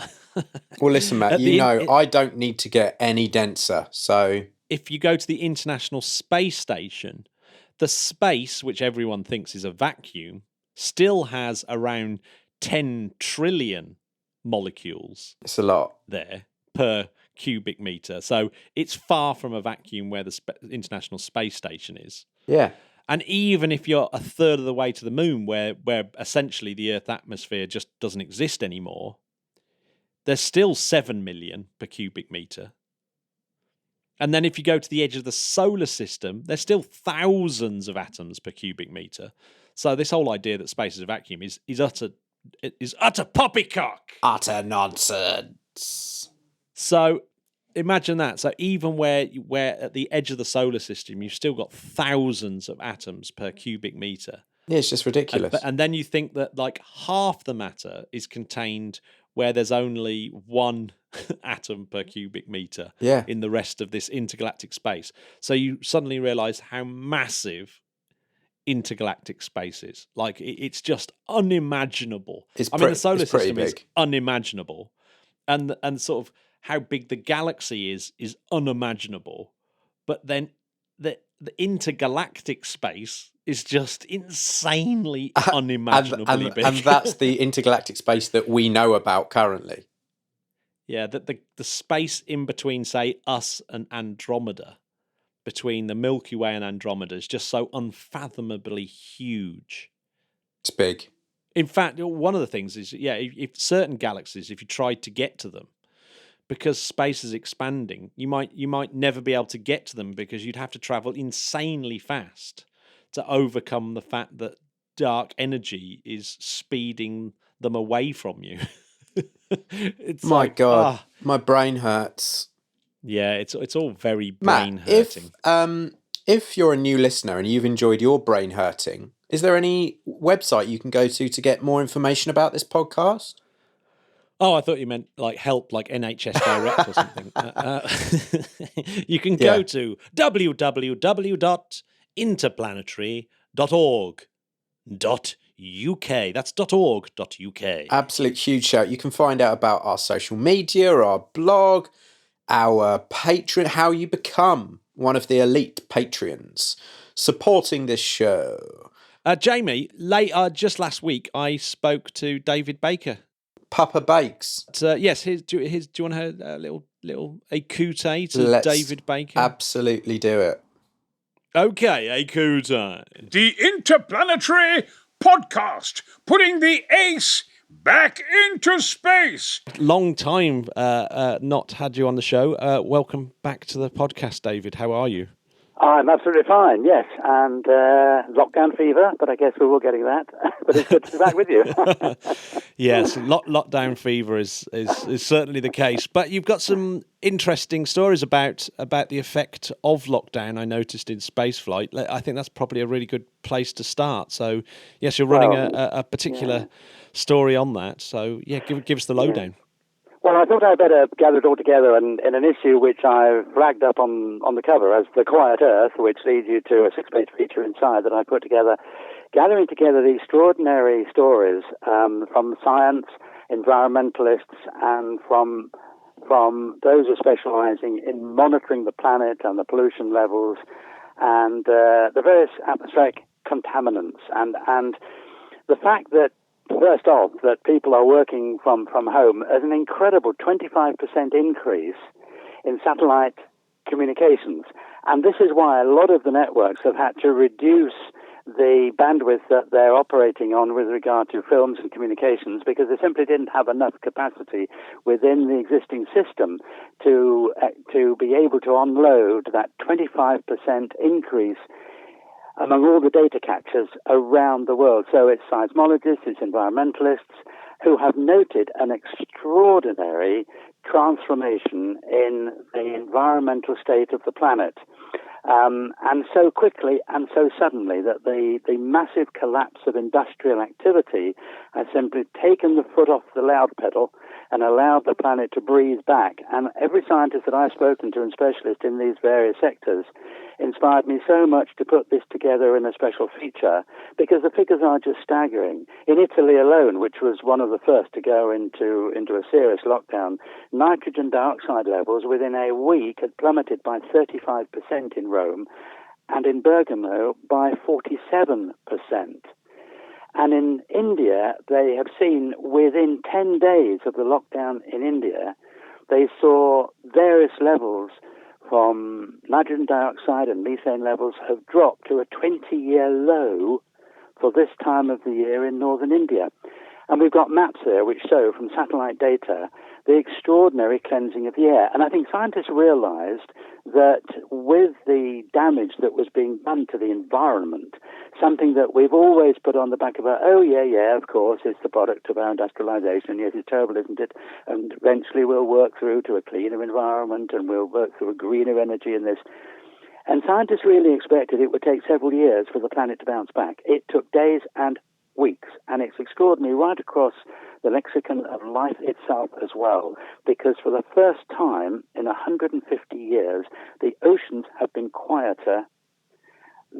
Well, listen, Matt, I don't need to get any denser. So if you go to the International Space Station, the space, which everyone thinks is a vacuum, still has around 10 trillion molecules. It's a lot there per cubic meter. So it's far from a vacuum where the International Space Station is. Yeah. And even if you're a third of the way to the moon, where essentially the Earth's atmosphere just doesn't exist anymore, there's still 7 million per cubic meter. And then if you go to the edge of the solar system, there's still thousands of atoms per cubic meter. So this whole idea that space is a vacuum is utter poppycock. Utter nonsense. So imagine that. So even where at the edge of the solar system, you've still got thousands of atoms per cubic meter. Yeah, it's just ridiculous. And then you think that like half the matter is contained where there's only 1 atom per cubic meter in the rest of this intergalactic space. So you suddenly realize how massive intergalactic space is. Like it's just unimaginable. The solar system is unimaginable. And sort of how big the galaxy is unimaginable. But then the intergalactic space is just insanely unimaginably big. And that's the intergalactic space that we know about currently. Yeah, the space in between, say, us and Andromeda, between the Milky Way and Andromeda, is just so unfathomably huge. It's big. In fact, one of the things is, if certain galaxies, if you tried to get to them, because space is expanding, you might never be able to get to them because you'd have to travel insanely fast to overcome the fact that dark energy is speeding them away from you. It's my God, my brain hurts. Yeah, it's all very brain hurting. If you're a new listener and you've enjoyed your brain hurting, is there any website you can go to get more information about this podcast? Oh, I thought you meant like help, like NHS Direct or something. You can go to www.interplanetary.org.uk. That's .org.uk. Absolute huge shout. You can find out about our social media, our blog, our Patreon, how you become one of the elite Patreons supporting this show. Jamie, just last week, I spoke to David Baker. Papa Bakes. Yes, do you want a little écoute to David Baker? Absolutely do it. Okay, écoute. The Interplanetary Podcast, putting the ace back into space. Long time not had you on the show. Welcome back to the podcast, David. How are you? I'm absolutely fine, yes, and lockdown fever, but I guess we will getting that. But it's good to be back with you. Yes, lockdown fever is certainly the case. But you've got some interesting stories about the effect of lockdown. I noticed in Spaceflight. I think that's probably a really good place to start. So yes, you're running a particular story on that. So yeah, give us the lowdown. Well, I thought I'd better gather it all together in an issue which I've flagged up on the cover as The Quiet Earth, which leads you to a 6-page feature inside that I put together, gathering together the extraordinary stories from science, environmentalists, and from those who are specialising in monitoring the planet and the pollution levels and the various atmospheric contaminants. And the fact that first off, that people are working from home as an incredible 25% increase in satellite communications. And this is why a lot of the networks have had to reduce the bandwidth that they're operating on with regard to films and communications, because they simply didn't have enough capacity within the existing system to be able to unload that 25% increase among all the data catchers around the world. So it's seismologists, it's environmentalists who have noted an extraordinary transformation in the environmental state of the planet. And so quickly and so suddenly that the massive collapse of industrial activity has simply taken the foot off the loud pedal and allowed the planet to breathe back. And every scientist that I've spoken to and specialist in these various sectors inspired me so much to put this together in a special feature, because the figures are just staggering. In Italy alone, which was one of the first to go into a serious lockdown, nitrogen dioxide levels within a week had plummeted by 35% in Rome, and in Bergamo by 47%. And in India, they have seen within 10 days of the lockdown in India, they saw various levels from nitrogen dioxide and methane levels have dropped to a 20-year low for this time of the year in northern India. And we've got maps there which show from satellite data the extraordinary cleansing of the air. And I think scientists realized that with the damage that was being done to the environment, something that we've always put on the back of our, oh, yeah, of course, it's the product of our industrialization. Yes, it's terrible, isn't it? And eventually we'll work through to a cleaner environment and we'll work through a greener energy in this. And scientists really expected it would take several years for the planet to bounce back. It took days and weeks, and it's extraordinary right across the lexicon of life itself as well, because for the first time in 150 years, the oceans have been quieter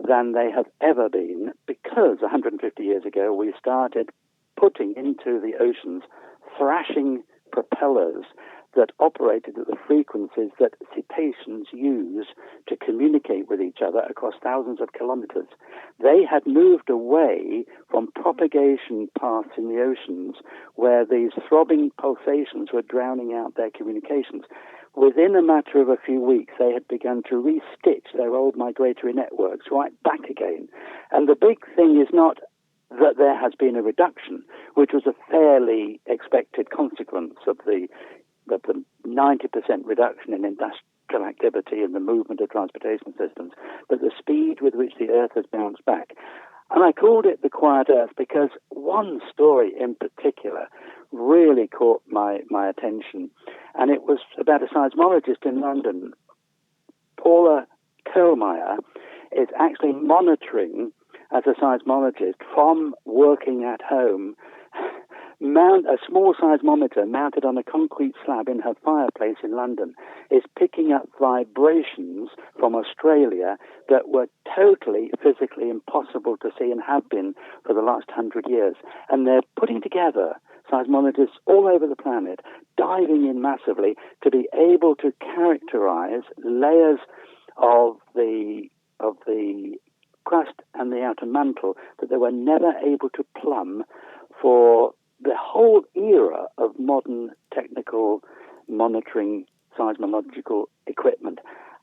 than they have ever been, because 150 years ago we started putting into the oceans thrashing propellers that operated at the frequencies that cetaceans use to communicate with each other across thousands of kilometers. They had moved away from propagation paths in the oceans where these throbbing pulsations were drowning out their communications. Within a matter of a few weeks, they had begun to restitch their old migratory networks right back again. And the big thing is not that there has been a reduction, which was a fairly expected consequence of the 90% reduction in industrial activity and the movement of transportation systems, but the speed with which the Earth has bounced back. And I called it the Quiet Earth because one story in particular really caught my attention, and it was about a seismologist in London. Paula Kohlmeyer is actually monitoring as a seismologist from working at home. A small seismometer mounted on a concrete slab in her fireplace in London is picking up vibrations from Australia that were totally physically impossible to see and have been for the last 100 years. And they're putting together seismologists all over the planet, diving in massively to be able to characterize layers of the crust and the outer mantle that they were never able to plumb for the whole era of modern technical monitoring seismological equipment.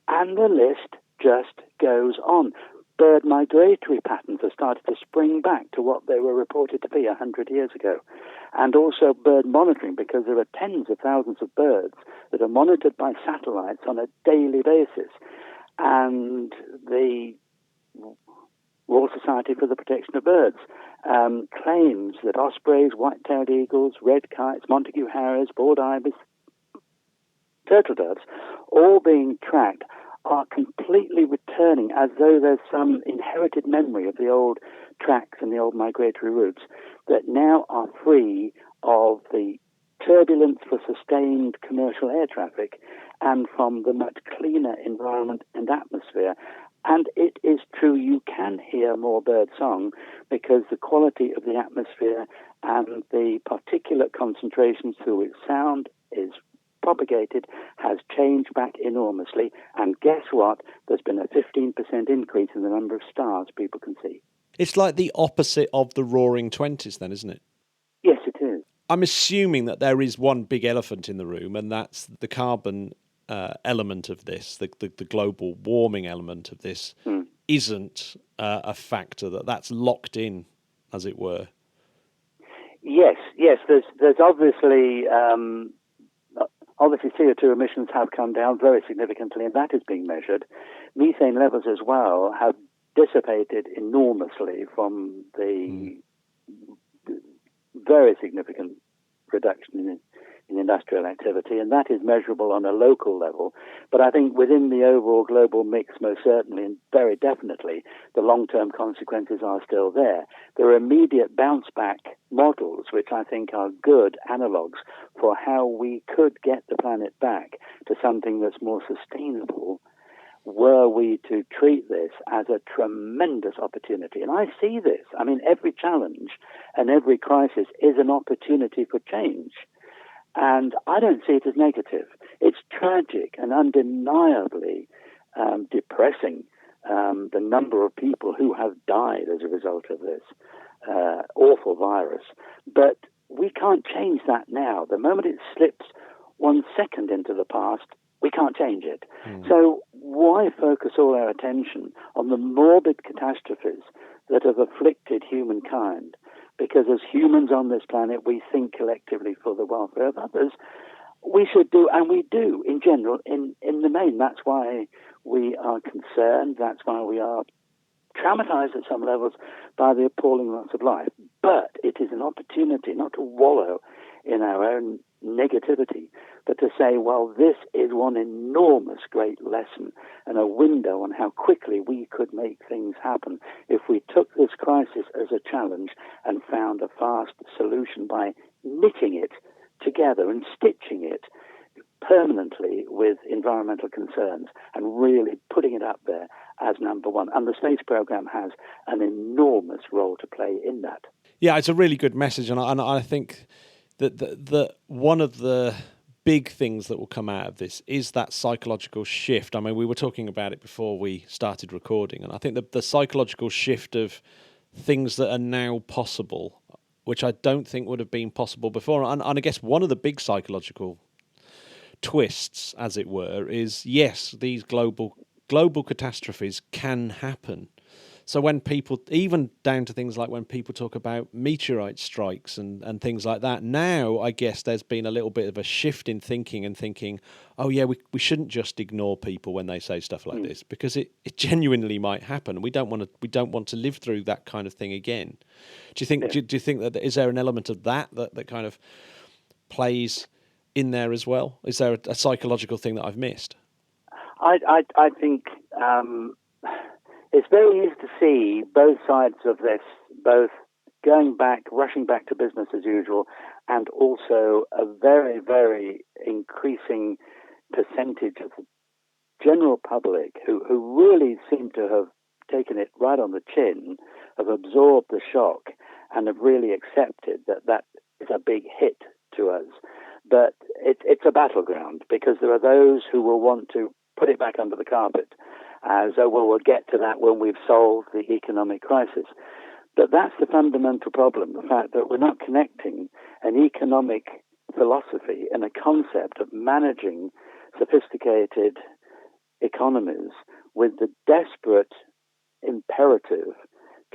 And the list just goes on. Bird migratory patterns have started to spring back to what they were reported to be 100 years ago. And also bird monitoring, because there are tens of thousands of birds that are monitored by satellites on a daily basis. And the Royal Society for the Protection of Birds claims that ospreys, white-tailed eagles, red kites, Montague hares, bald ibis, turtle doves, all being tracked, are completely returning as though there's some inherited memory of the old tracks and the old migratory routes that now are free of the turbulence for sustained commercial air traffic and from the much cleaner environment and atmosphere. And it is true, you can hear more bird song because the quality of the atmosphere and the particulate concentrations through which sound is propagated has changed back enormously. And guess what? There's been a 15% increase in the number of stars people can see. It's like the opposite of the Roaring Twenties then, isn't it? I'm assuming that there is one big elephant in the room, and that's the carbon element of this, the global warming element of this, isn't a factor, that's locked in, as it were. Yes. There's obviously CO2 emissions have come down very significantly, and that is being measured. Methane levels as well have dissipated enormously from the very significant reduction in industrial activity, and that is measurable on a local level. But I think within the overall global mix, most certainly and very definitely, the long-term consequences are still there. There are immediate bounce-back models, which I think are good analogues for how we could get the planet back to something that's more sustainable were we to treat this as a tremendous opportunity. And I see this. I mean, every challenge and every crisis is an opportunity for change. And I don't see it as negative. It's tragic and undeniably depressing, the number of people who have died as a result of this awful virus. But we can't change that now. The moment it slips 1 second into the past, we can't change it. So why focus all our attention on the morbid catastrophes that have afflicted humankind? Because as humans on this planet, we think collectively for the welfare of others. We should do, and we do in general, in the main. That's why we are concerned. That's why we are traumatized at some levels by the appalling loss of life. But it is an opportunity not to wallow in our own negativity, but to say, well, this is one enormous great lesson and a window on how quickly we could make things happen if we took this crisis as a challenge and found a fast solution by knitting it together and stitching it permanently with environmental concerns and really putting it up there as number one. And the space program has an enormous role to play in that. Yeah, it's a really good message, and I think that one of the big things that will come out of this is that psychological shift. I mean, we were talking about it before we started recording, and I think the psychological shift of things that are now possible, which I don't think would have been possible before. And I guess one of the big psychological twists, as it were, is yes, these global catastrophes can happen. So when people, even down to things like when people talk about meteorite strikes and things like that, now I guess there's been a little bit of a shift in thinking, oh yeah, we shouldn't just ignore people when they say stuff like this, because it genuinely might happen. We don't want to live through that kind of thing again. Do you think? Yeah. Do you think that is there an element of that kind of plays in there as well? Is there a psychological thing that I've missed? I think. It's very easy to see both sides of this, both rushing back to business as usual, and also a very, very increasing percentage of the general public who really seem to have taken it right on the chin, have absorbed the shock, and have really accepted that is a big hit to us. But it's a battleground, because there are those who will want to put it back under the carpet as, oh, well, we'll get to that when we've solved the economic crisis. But that's the fundamental problem, the fact that we're not connecting an economic philosophy and a concept of managing sophisticated economies with the desperate imperative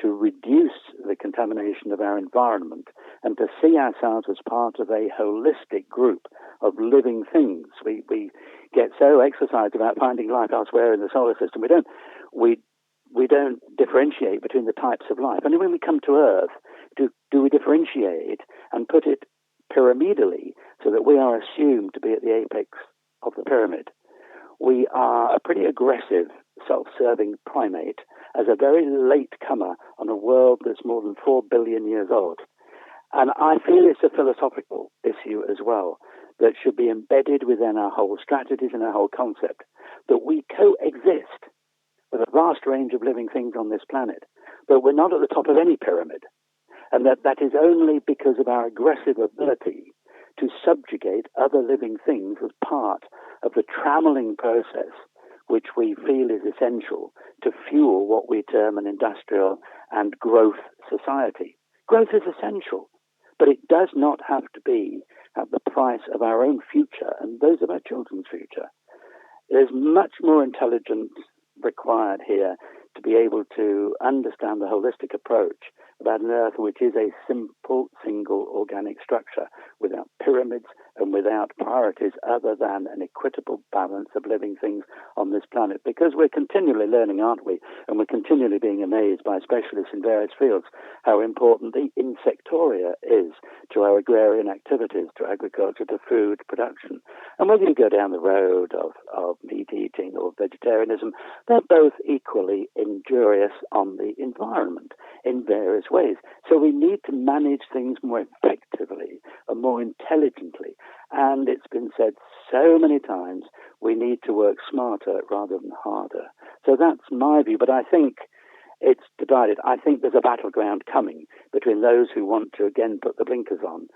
to reduce the contamination of our environment and to see ourselves as part of a holistic group of living things. We get so exercised about finding life elsewhere in the solar system. We don't differentiate between the types of life. And when we come to Earth, do we differentiate and put it pyramidally so that we are assumed to be at the apex of the pyramid? We are a pretty aggressive, self-serving primate as a very late comer on a world that's more than 4 billion years old. And I feel it's a philosophical issue as well that should be embedded within our whole strategies and our whole concept, that we coexist with a vast range of living things on this planet, but we're not at the top of any pyramid. And that is only because of our aggressive ability to subjugate other living things as part of the trammeling process which we feel is essential to fuel what we term an industrial and growth society. Growth is essential, But it does not have to be at the price of our own future and those of our children's future. There's much more intelligence required here to be able to understand the holistic approach about an Earth which is a simple, single organic structure without pyramids and without priorities other than an equitable balance of living things on this planet. Because we're continually learning, aren't we? And we're continually being amazed by specialists in various fields how important the insectoria is to our agrarian activities, to agriculture, to food production. And whether you go down the road of meat eating or vegetarianism, they're both equally injurious on the environment in various ways. So we need to manage things more effectively and more intelligently. And it's been said so many times, we need to work smarter rather than harder. So that's my view. But I think it's divided. I think there's a battleground coming between those who want to, again, put the blinkers on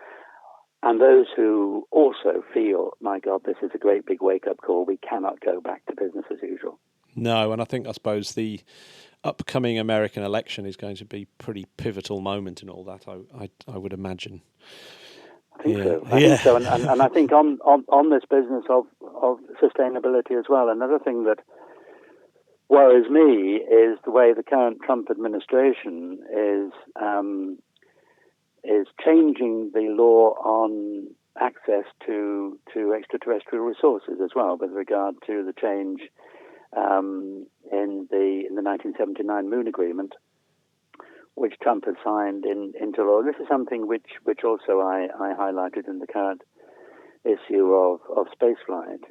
and those who also feel, my God, this is a great big wake-up call. We cannot go back to business as usual. No, and I suppose the upcoming American election is going to be a pretty pivotal moment in all that, I would imagine. I think so. I think so. And I think on this business of sustainability as well, another thing that worries me is the way the current Trump administration is changing the law on access to extraterrestrial resources as well, with regard to the change in the 1979 Moon Agreement, which Trump has signed into law. This is something which also I highlighted in the current issue of Spaceflight,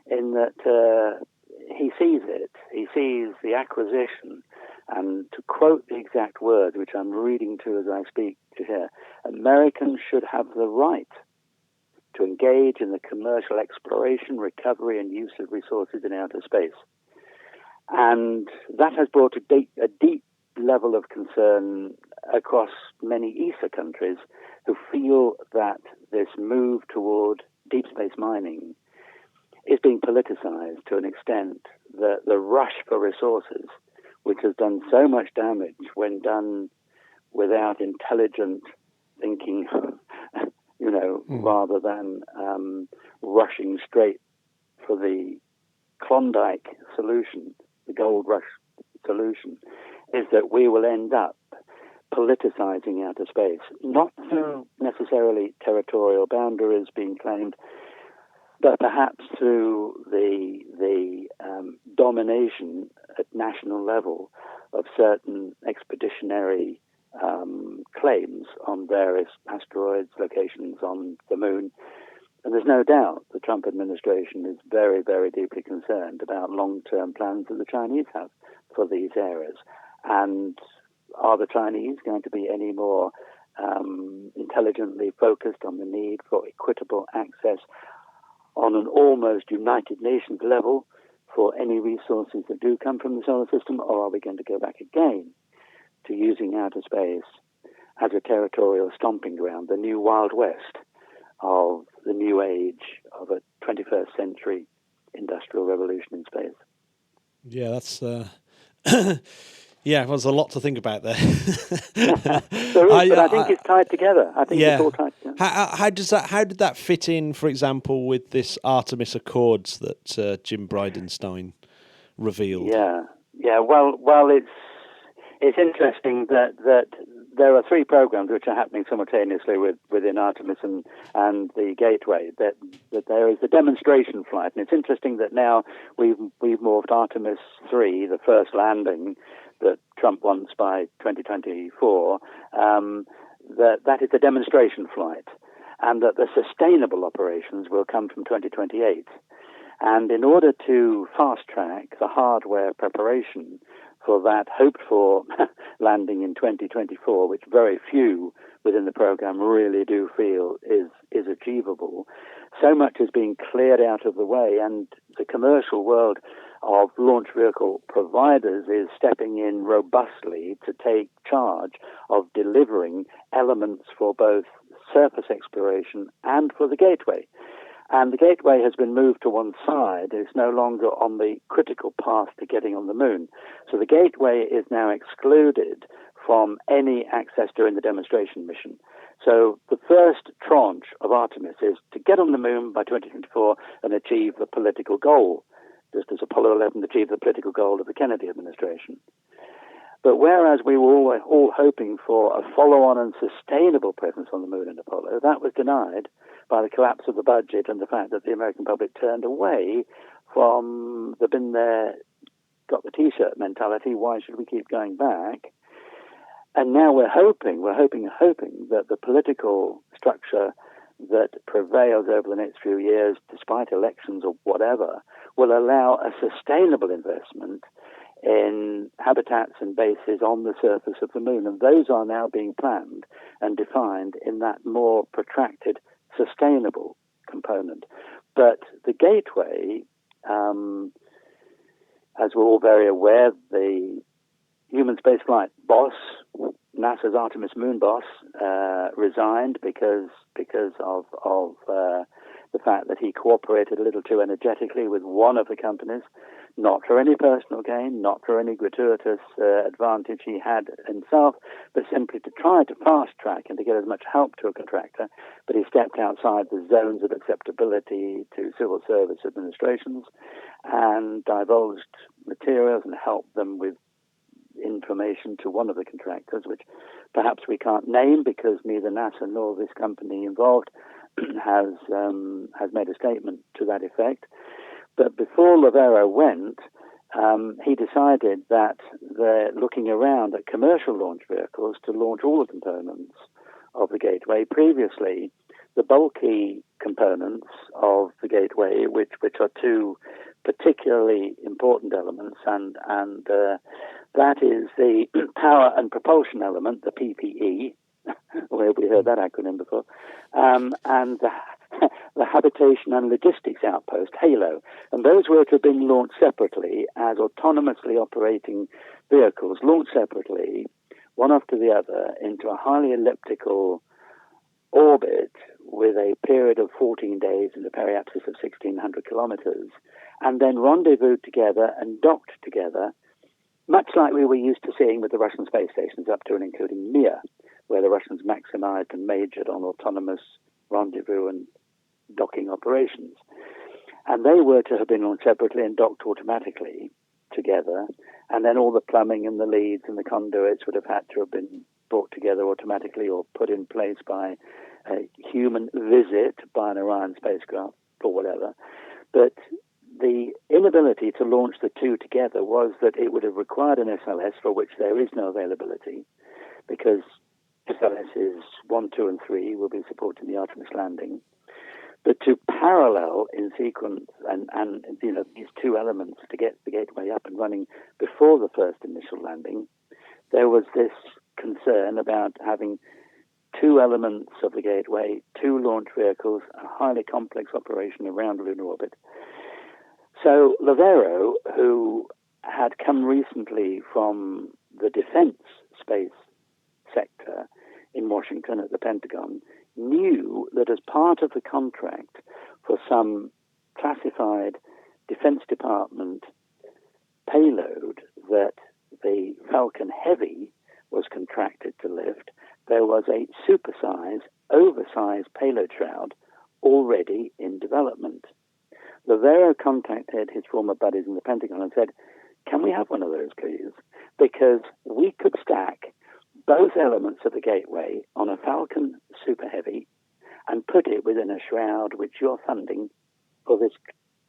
in that he sees it. He sees the acquisition, and to quote the exact words, which I'm reading to as I speak to here, Americans should have the right to engage in the commercial exploration, recovery, and use of resources in outer space. And that has brought a deep level of concern across many ESA countries who feel that this move toward deep space mining is being politicized to an extent that the rush for resources, which has done so much damage when done without intelligent thinking, rather than rushing straight for the Klondike solution, the gold rush solution, is that we will end up politicizing outer space, not through necessarily territorial boundaries being claimed, but perhaps through the domination at national level of certain expeditionary claims on various asteroids, locations on the moon. And there's no doubt the Trump administration is very, very deeply concerned about long-term plans that the Chinese have for these areas. And are the Chinese going to be any more intelligently focused on the need for equitable access on an almost United Nations level for any resources that do come from the solar system, or are we going to go back again to using outer space as a territorial stomping ground, the new Wild West of the new age of a 21st century industrial revolution in space? Yeah, that's... there's a lot to think about there. There is, but I think it's tied together. I think it's all tied together. How did that fit in, for example, with this Artemis Accords that Jim Bridenstine revealed? Yeah. Well, it's interesting that there are three programs which are happening simultaneously within Artemis and the Gateway. That there is the demonstration flight, and it's interesting that now we've morphed Artemis 3, the first landing that Trump wants by 2024. That is the demonstration flight, and that the sustainable operations will come from 2028. And in order to fast track the hardware preparation for that hoped-for landing in 2024, which very few within the program really do feel is achievable, so much is being cleared out of the way, and the commercial world of launch vehicle providers is stepping in robustly to take charge of delivering elements for both surface exploration and for the Gateway. And the Gateway has been moved to one side. It's no longer on the critical path to getting on the moon. So the Gateway is now excluded from any access during the demonstration mission. So the first tranche of Artemis is to get on the moon by 2024 and achieve the political goal, just as Apollo 11 achieved the political goal of the Kennedy administration. But whereas we were all hoping for a follow-on and sustainable presence on the moon in Apollo, that was denied by the collapse of the budget and the fact that the American public turned away from the been there, got the T-shirt mentality, why should we keep going back? And now we're hoping that the political structure that prevails over the next few years, despite elections or whatever, will allow a sustainable investment in habitats and bases on the surface of the moon. And those are now being planned and defined in that more protracted, sustainable component. But the gateway, as we're all very aware, the human spaceflight boss, NASA's Artemis moon boss, resigned because of the fact that he cooperated a little too energetically with one of the companies, not for any personal gain, not for any gratuitous advantage he had himself, but simply to try to fast track and to get as much help to a contractor. But he stepped outside the zones of acceptability to civil service administrations and divulged materials and helped them with information to one of the contractors, which perhaps we can't name because neither NASA nor this company involved has made a statement to that effect. But before Lovero went, he decided that they're looking around at commercial launch vehicles to launch all the components of the Gateway. Previously, the bulky components of the Gateway, which are two particularly important elements, and that is the power and propulsion element, the PPE, where we heard that acronym before, and the habitation and logistics outpost, HALO. And those were to have been launched separately as autonomously operating vehicles, launched separately, one after the other, into a highly elliptical orbit with a period of 14 days and a periapsis of 1,600 kilometers, and then rendezvoused together and docked together, much like we were used to seeing with the Russian space stations up to and including Mir, where the Russians maximized and majored on autonomous rendezvous and docking operations. And they were to have been launched separately and docked automatically together, and then all the plumbing and the leads and the conduits would have had to have been brought together automatically or put in place by a human visit by an Orion spacecraft or whatever. But the inability to launch the two together was that it would have required an SLS for which there is no availability, because SLSs 1, 2, and 3 will be supporting the Artemis landing. But to parallel in sequence and these two elements to get the Gateway up and running before the first initial landing, there was this concern about having two elements of the Gateway, two launch vehicles, a highly complex operation around lunar orbit. So Lovero, who had come recently from the defense space sector in Washington at the Pentagon, knew that as part of the contract for some classified Defense Department payload that the Falcon Heavy was contracted to lift, there was a supersized, oversized payload shroud already in development. Lovero contacted his former buddies in the Pentagon and said, "Can we have one of those, please? Because we could stack both elements of the Gateway on a Falcon Super Heavy and put it within a shroud which you're funding for this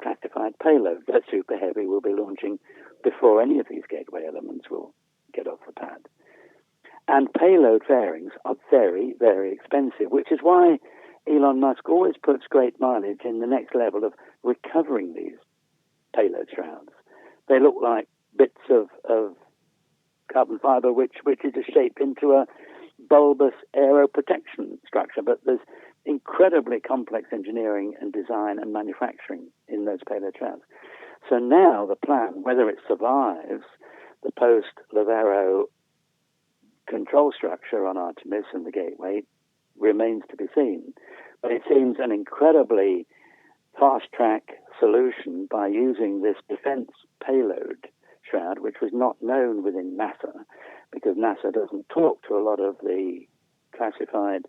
classified payload. That Super Heavy will be launching before any of these Gateway elements will get off the pad." And payload fairings are very, very expensive, which is why Elon Musk always puts great mileage in the next level of recovering these payload shrouds. They look like bits of carbon fiber which is shaped into a bulbous aero protection structure, but there's incredibly complex engineering and design and manufacturing in those payload shrouds. So now the plan, whether it survives the post-Lovero control structure on Artemis and the Gateway, remains to be seen. But it seems an incredibly fast-track solution by using this defense payload shroud, which was not known within NASA, because NASA doesn't talk to a lot of the classified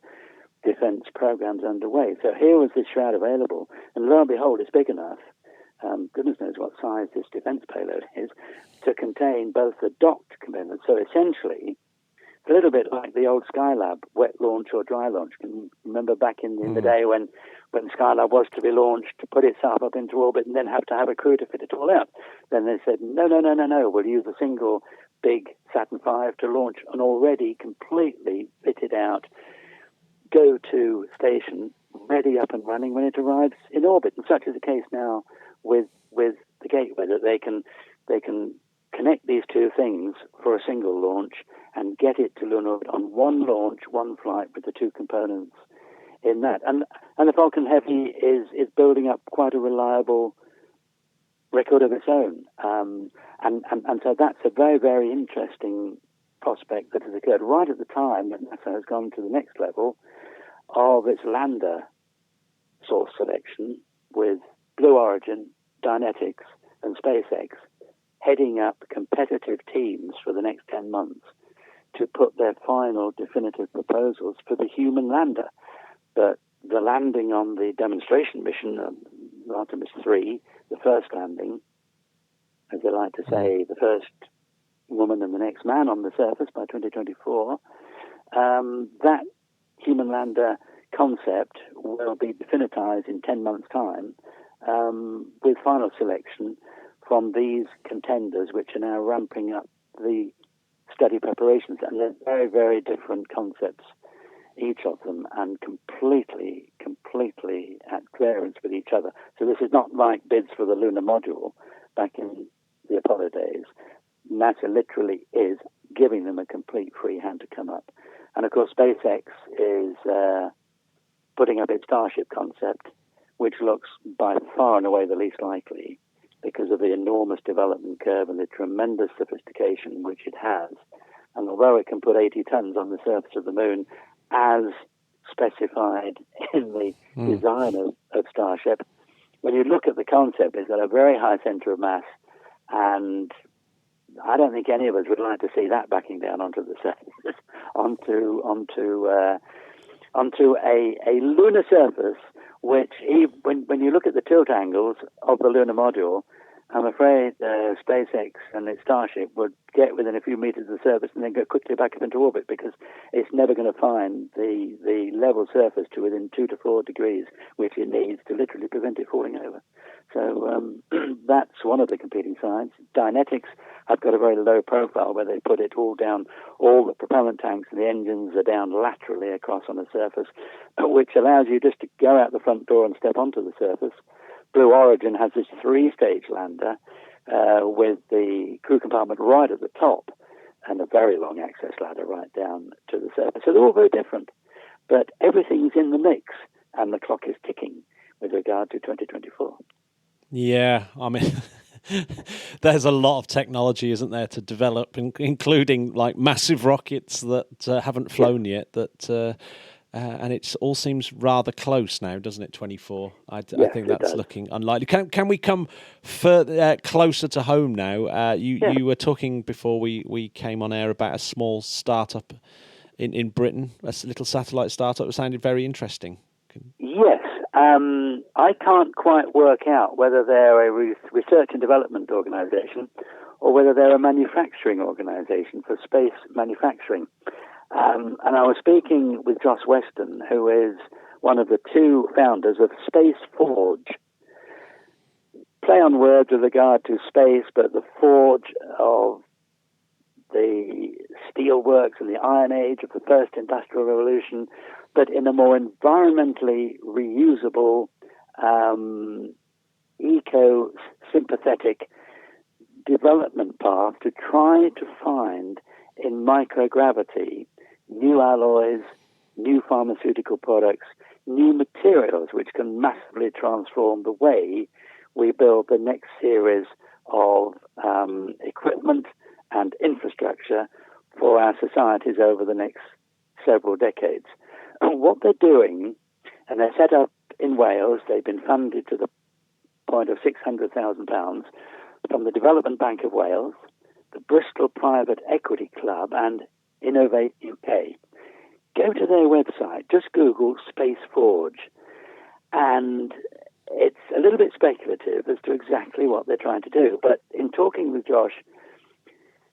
defense programs underway. So here was this shroud available, and lo and behold, it's big enough, goodness knows what size this defense payload is, to contain both the docked components. So essentially, it's a little bit like the old Skylab wet launch or dry launch. Can you remember back in the day when Skylab was to be launched, to put itself up into orbit and then have to have a crew to fit it all out? Then they said, no, we'll use a single big Saturn V to launch an already completely fitted out go-to station, ready up and running when it arrives in orbit. And such is the case now with the Gateway, that they can connect these two things for a single launch and get it to lunar orbit on one launch, one flight with the two components in that. And the Falcon Heavy is building up quite a reliable record of its own. And so that's a very, very interesting prospect that has occurred right at the time that NASA has gone to the next level of its lander source selection, with Blue Origin, Dynetics, and SpaceX heading up competitive teams for the next 10 months to put their final definitive proposals for the human lander. But the landing on the demonstration mission, Artemis 3, the first landing, as they like to say, the first woman and the next man on the surface by 2024, that human lander concept will be definitized in 10 months' time, with final selection from these contenders, which are now ramping up the study preparations. And they're very, very different concepts, each of them, and completely at variance with each other. So this is not like bids for the lunar module back in the Apollo days. NASA literally is giving them a complete free hand to come up. And of course, SpaceX is putting up its Starship concept, which looks by far and away the least likely because of the enormous development curve and the tremendous sophistication which it has. And although it can put 80 tons on the surface of the moon, as specified in the design of Starship, when you look at the concept, it's got a very high center of mass, and I don't think any of us would like to see that backing down onto the surface, onto a lunar surface, which when you look at the tilt angles of the lunar module, I'm afraid SpaceX and its Starship would get within a few meters of the surface and then go quickly back up into orbit, because it's never going to find the level surface to within 2 to 4 degrees, which it needs to literally prevent it falling over. So that's one of the competing sides. Dynetics have got a very low profile where they put it all down, all the propellant tanks and the engines are down laterally across on the surface, which allows you just to go out the front door and step onto the surface. Blue Origin has this 3-stage lander with the crew compartment right at the top and a very long access ladder right down to the surface. So they're all very different, but everything's in the mix and the clock is ticking with regard to 2024. Yeah, I mean, there's a lot of technology, isn't there, to develop, including like massive rockets that haven't flown yet. And it all seems rather close now, doesn't it? 24. I think that's looking unlikely. Can we come further closer to home now? You were talking before we came on air about a small startup in Britain, a little satellite startup. It sounded very interesting. Yes. I can't quite work out whether they're a research and development organization or whether they're a manufacturing organization for space manufacturing. And I was speaking with Joss Weston, who is one of the two founders of Space Forge. Play on words with regard to space, but the forge of the steelworks and the Iron Age of the first industrial revolution, but in a more environmentally reusable, eco-sympathetic development path to try to find in microgravity new alloys, new pharmaceutical products, new materials which can massively transform the way we build the next series of equipment and infrastructure for our societies over the next several decades. And what they're doing, and they're set up in Wales, they've been funded to the point of £600,000 from the Development Bank of Wales, the Bristol Private Equity Club, and Innovate UK. Go to their website, just Google Space Forge, and it's a little bit speculative as to exactly what they're trying to do. But in talking with Josh,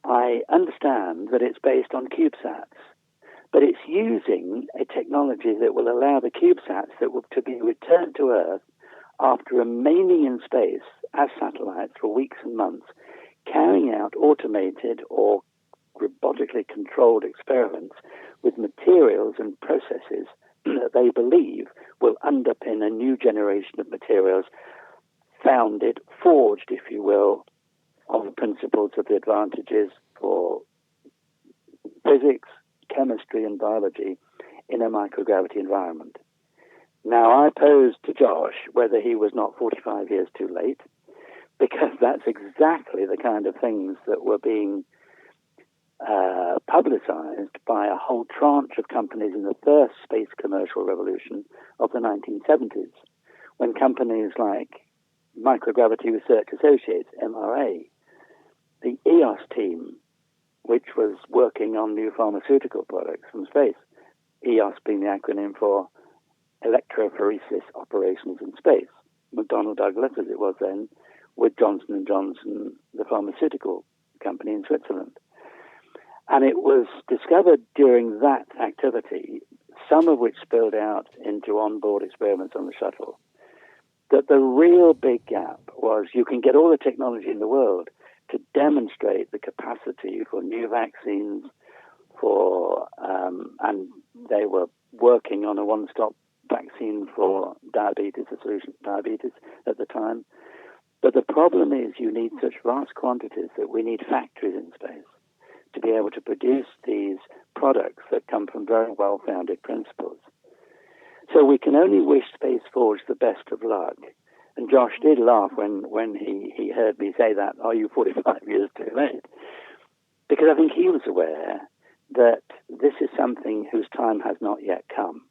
I understand that it's based on CubeSats, but it's using a technology that will allow the CubeSats to be returned to Earth after remaining in space as satellites for weeks and months, carrying out automated or robotically controlled experiments with materials and processes that they believe will underpin a new generation of materials forged, if you will, on the principles of the advantages for physics, chemistry, and biology in a microgravity environment. Now, I posed to Josh whether he was not 45 years too late, because that's exactly the kind of things that were being publicized by a whole tranche of companies in the first space commercial revolution of the 1970s, when companies like Microgravity Research Associates, MRA, the EOS team, which was working on new pharmaceutical products from space, EOS being the acronym for Electrophoresis Operations in Space, McDonnell Douglas, as it was then, with Johnson & Johnson, the pharmaceutical company in Switzerland. And it was discovered during that activity, some of which spilled out into onboard experiments on the shuttle, that the real big gap was you can get all the technology in the world to demonstrate the capacity for new vaccines, and they were working on a one-stop vaccine for diabetes, a solution to diabetes at the time. But the problem is you need such vast quantities that we need factories in space to be able to produce these products that come from very well-founded principles. So we can only wish Space Forge the best of luck. And Josh did laugh when he heard me say that, are you 45 years too late? Because I think he was aware that this is something whose time has not yet come,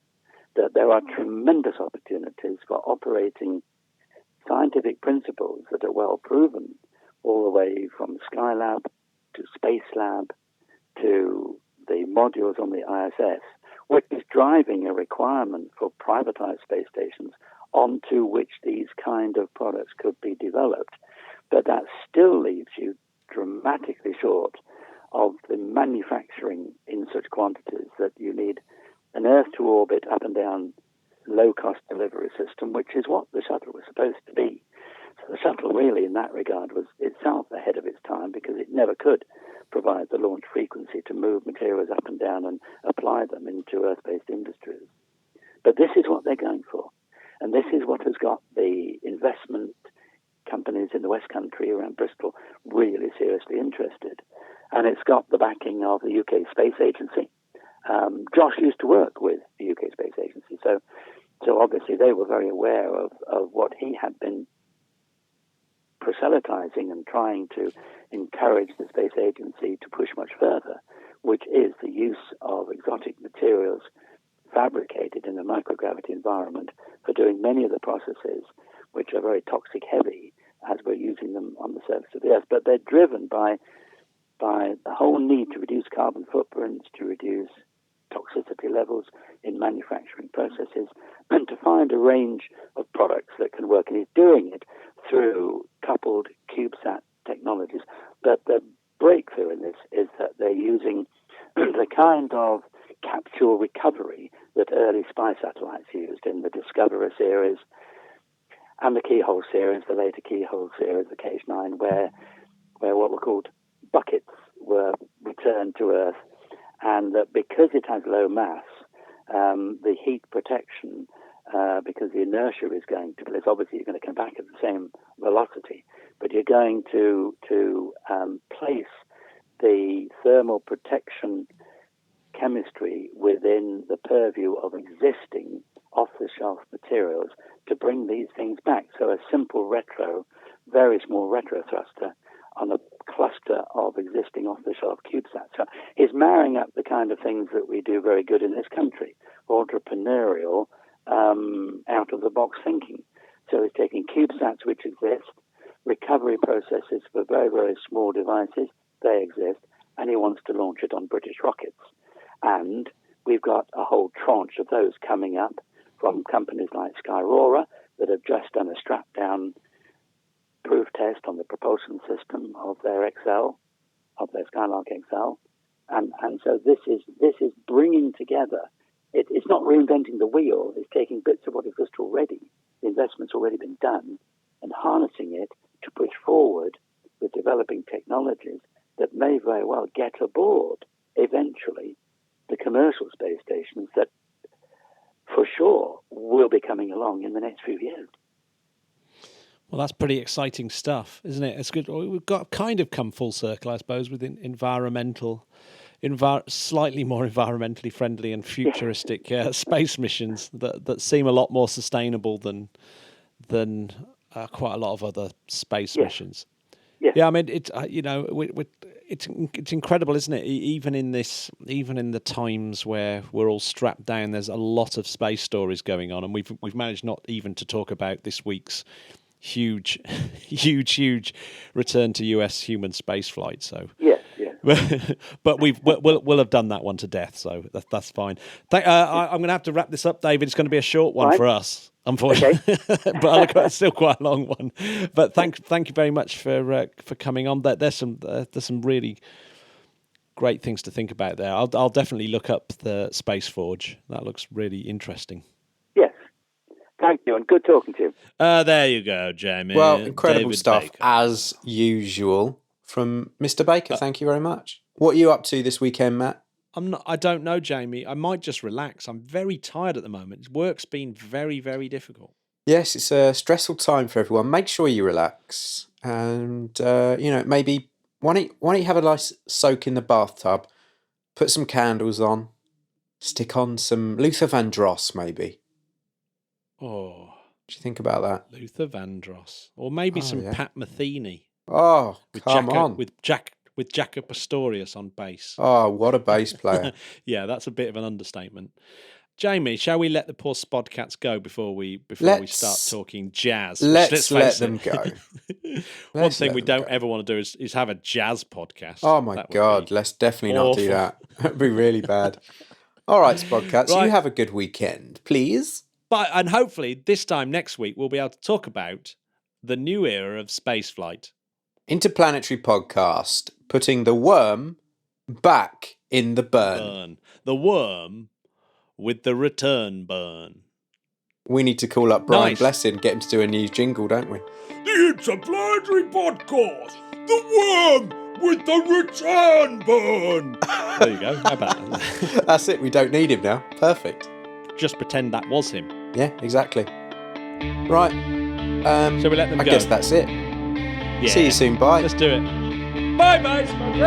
that there are tremendous opportunities for operating scientific principles that are well proven, all the way from Skylab to Space Lab to the modules on the ISS, which is driving a requirement for privatized space stations onto which these kind of products could be developed. But that still leaves you dramatically short of the manufacturing in such quantities that you need an Earth-to-orbit, up-and-down, low-cost delivery system, which is what the shuttle was supposed to be. So the shuttle really, in that regard, was itself ahead of its time because it never could provide the launch frequency to move materials up and down and apply them into Earth-based industries. But this is what they're going for. And this is what has got the investment companies in the West Country around Bristol really seriously interested. And it's got the backing of the UK Space Agency. Josh used to work with the UK Space Agency, so obviously they were very aware of what he had been proselytizing and trying to encourage the Space Agency to push much further, which is the use of exotic materials fabricated in a microgravity environment for doing many of the processes which are very toxic heavy as we're using them on the surface of the Earth. But they're driven by the whole need to reduce carbon footprints, to reduce toxicity levels in manufacturing processes, and to find a range of products that can work. And he's doing it through coupled CubeSat technologies. But the breakthrough in this is that they're using the kind of capsule recovery that early spy satellites used in the Discoverer series and the Keyhole series, the later Keyhole series, the Cage-9, where what were called buckets were returned to Earth, and that because it has low mass, the heat protection, because the inertia is going to, it's obviously you're going to come back at the same velocity, but you're going to place the thermal protection chemistry within the purview of existing off-the-shelf materials to bring these things back. So a simple very small retro thruster on a cluster of existing off-the-shelf CubeSats. So he's marrying up the kind of things that we do very good in this country, entrepreneurial, out-of-the-box thinking. So he's taking CubeSats which exist, recovery processes for very, very small devices, they exist, and he wants to launch it on British rockets. And we've got a whole tranche of those coming up from companies like Skyrora that have just done a strap-down proof test on the propulsion system of their Skylark XL. And so this is bringing together. It's not reinventing the wheel. It's taking bits of what exists already. The investment's already been done, and harnessing it to push forward with developing technologies that may very well get aboard eventually the commercial space stations that for sure will be coming along in the next few years. Well, that's pretty exciting stuff, isn't it? It's good. We've got kind of come full circle, I suppose, with slightly more environmentally friendly and futuristic space missions that seem a lot more sustainable than quite a lot of other space missions. Yeah, I mean, it's it's incredible, isn't it? Even in the times where we're all strapped down, there's a lot of space stories going on, and we've managed not even to talk about this week's huge return to US human spaceflight. So yes. But we'll have done that one to death, so that's fine. I'm going to have to wrap this up, David. It's going to be a short one for us, unfortunately, okay. But it's still quite a long one. But thank you very much for coming on. There's some really great things to think about there. I'll definitely look up the Space Forge. That looks really interesting. Yes, thank you, and good talking to you. There you go, Jamie. Well, incredible David stuff Baker. as usual from Mr. Baker. Thank you very much. What are you up to this weekend, Matt? I don't know, Jamie. I might just relax. I'm very tired at the moment. Work's been very, very difficult. Yes, it's a stressful time for everyone. Make sure you relax, and maybe why don't you have a nice soak in the bathtub, put some candles on, stick on some Luther Vandross, maybe. Oh, what do you think about that? Luther Vandross, or maybe some Pat Metheny. Oh, come on. With Jaco Pastorius on bass. Oh, what a bass player. Yeah, that's a bit of an understatement. Jamie, shall we let the poor Spodcats go before we start talking jazz? Let's let them go. One thing we don't ever want to do is have a jazz podcast. Oh my God, let's definitely not do that. That'd be really bad. All right, Spodcats, you have a good weekend, please. And hopefully this time next week we'll be able to talk about the new era of spaceflight. Interplanetary podcast, putting the worm back in the burn. The worm with the return burn. We need to call up Brian Blessing, get him to do a new jingle, don't we? The Interplanetary podcast, the worm with the return burn. There you go. How about that? That's it. We don't need him now. Perfect. Just pretend that was him. Yeah, exactly. Right. Shall we let them go? I guess that's it. Yeah. See you soon. Bye. Let's do it. Bye, bye, Smokers.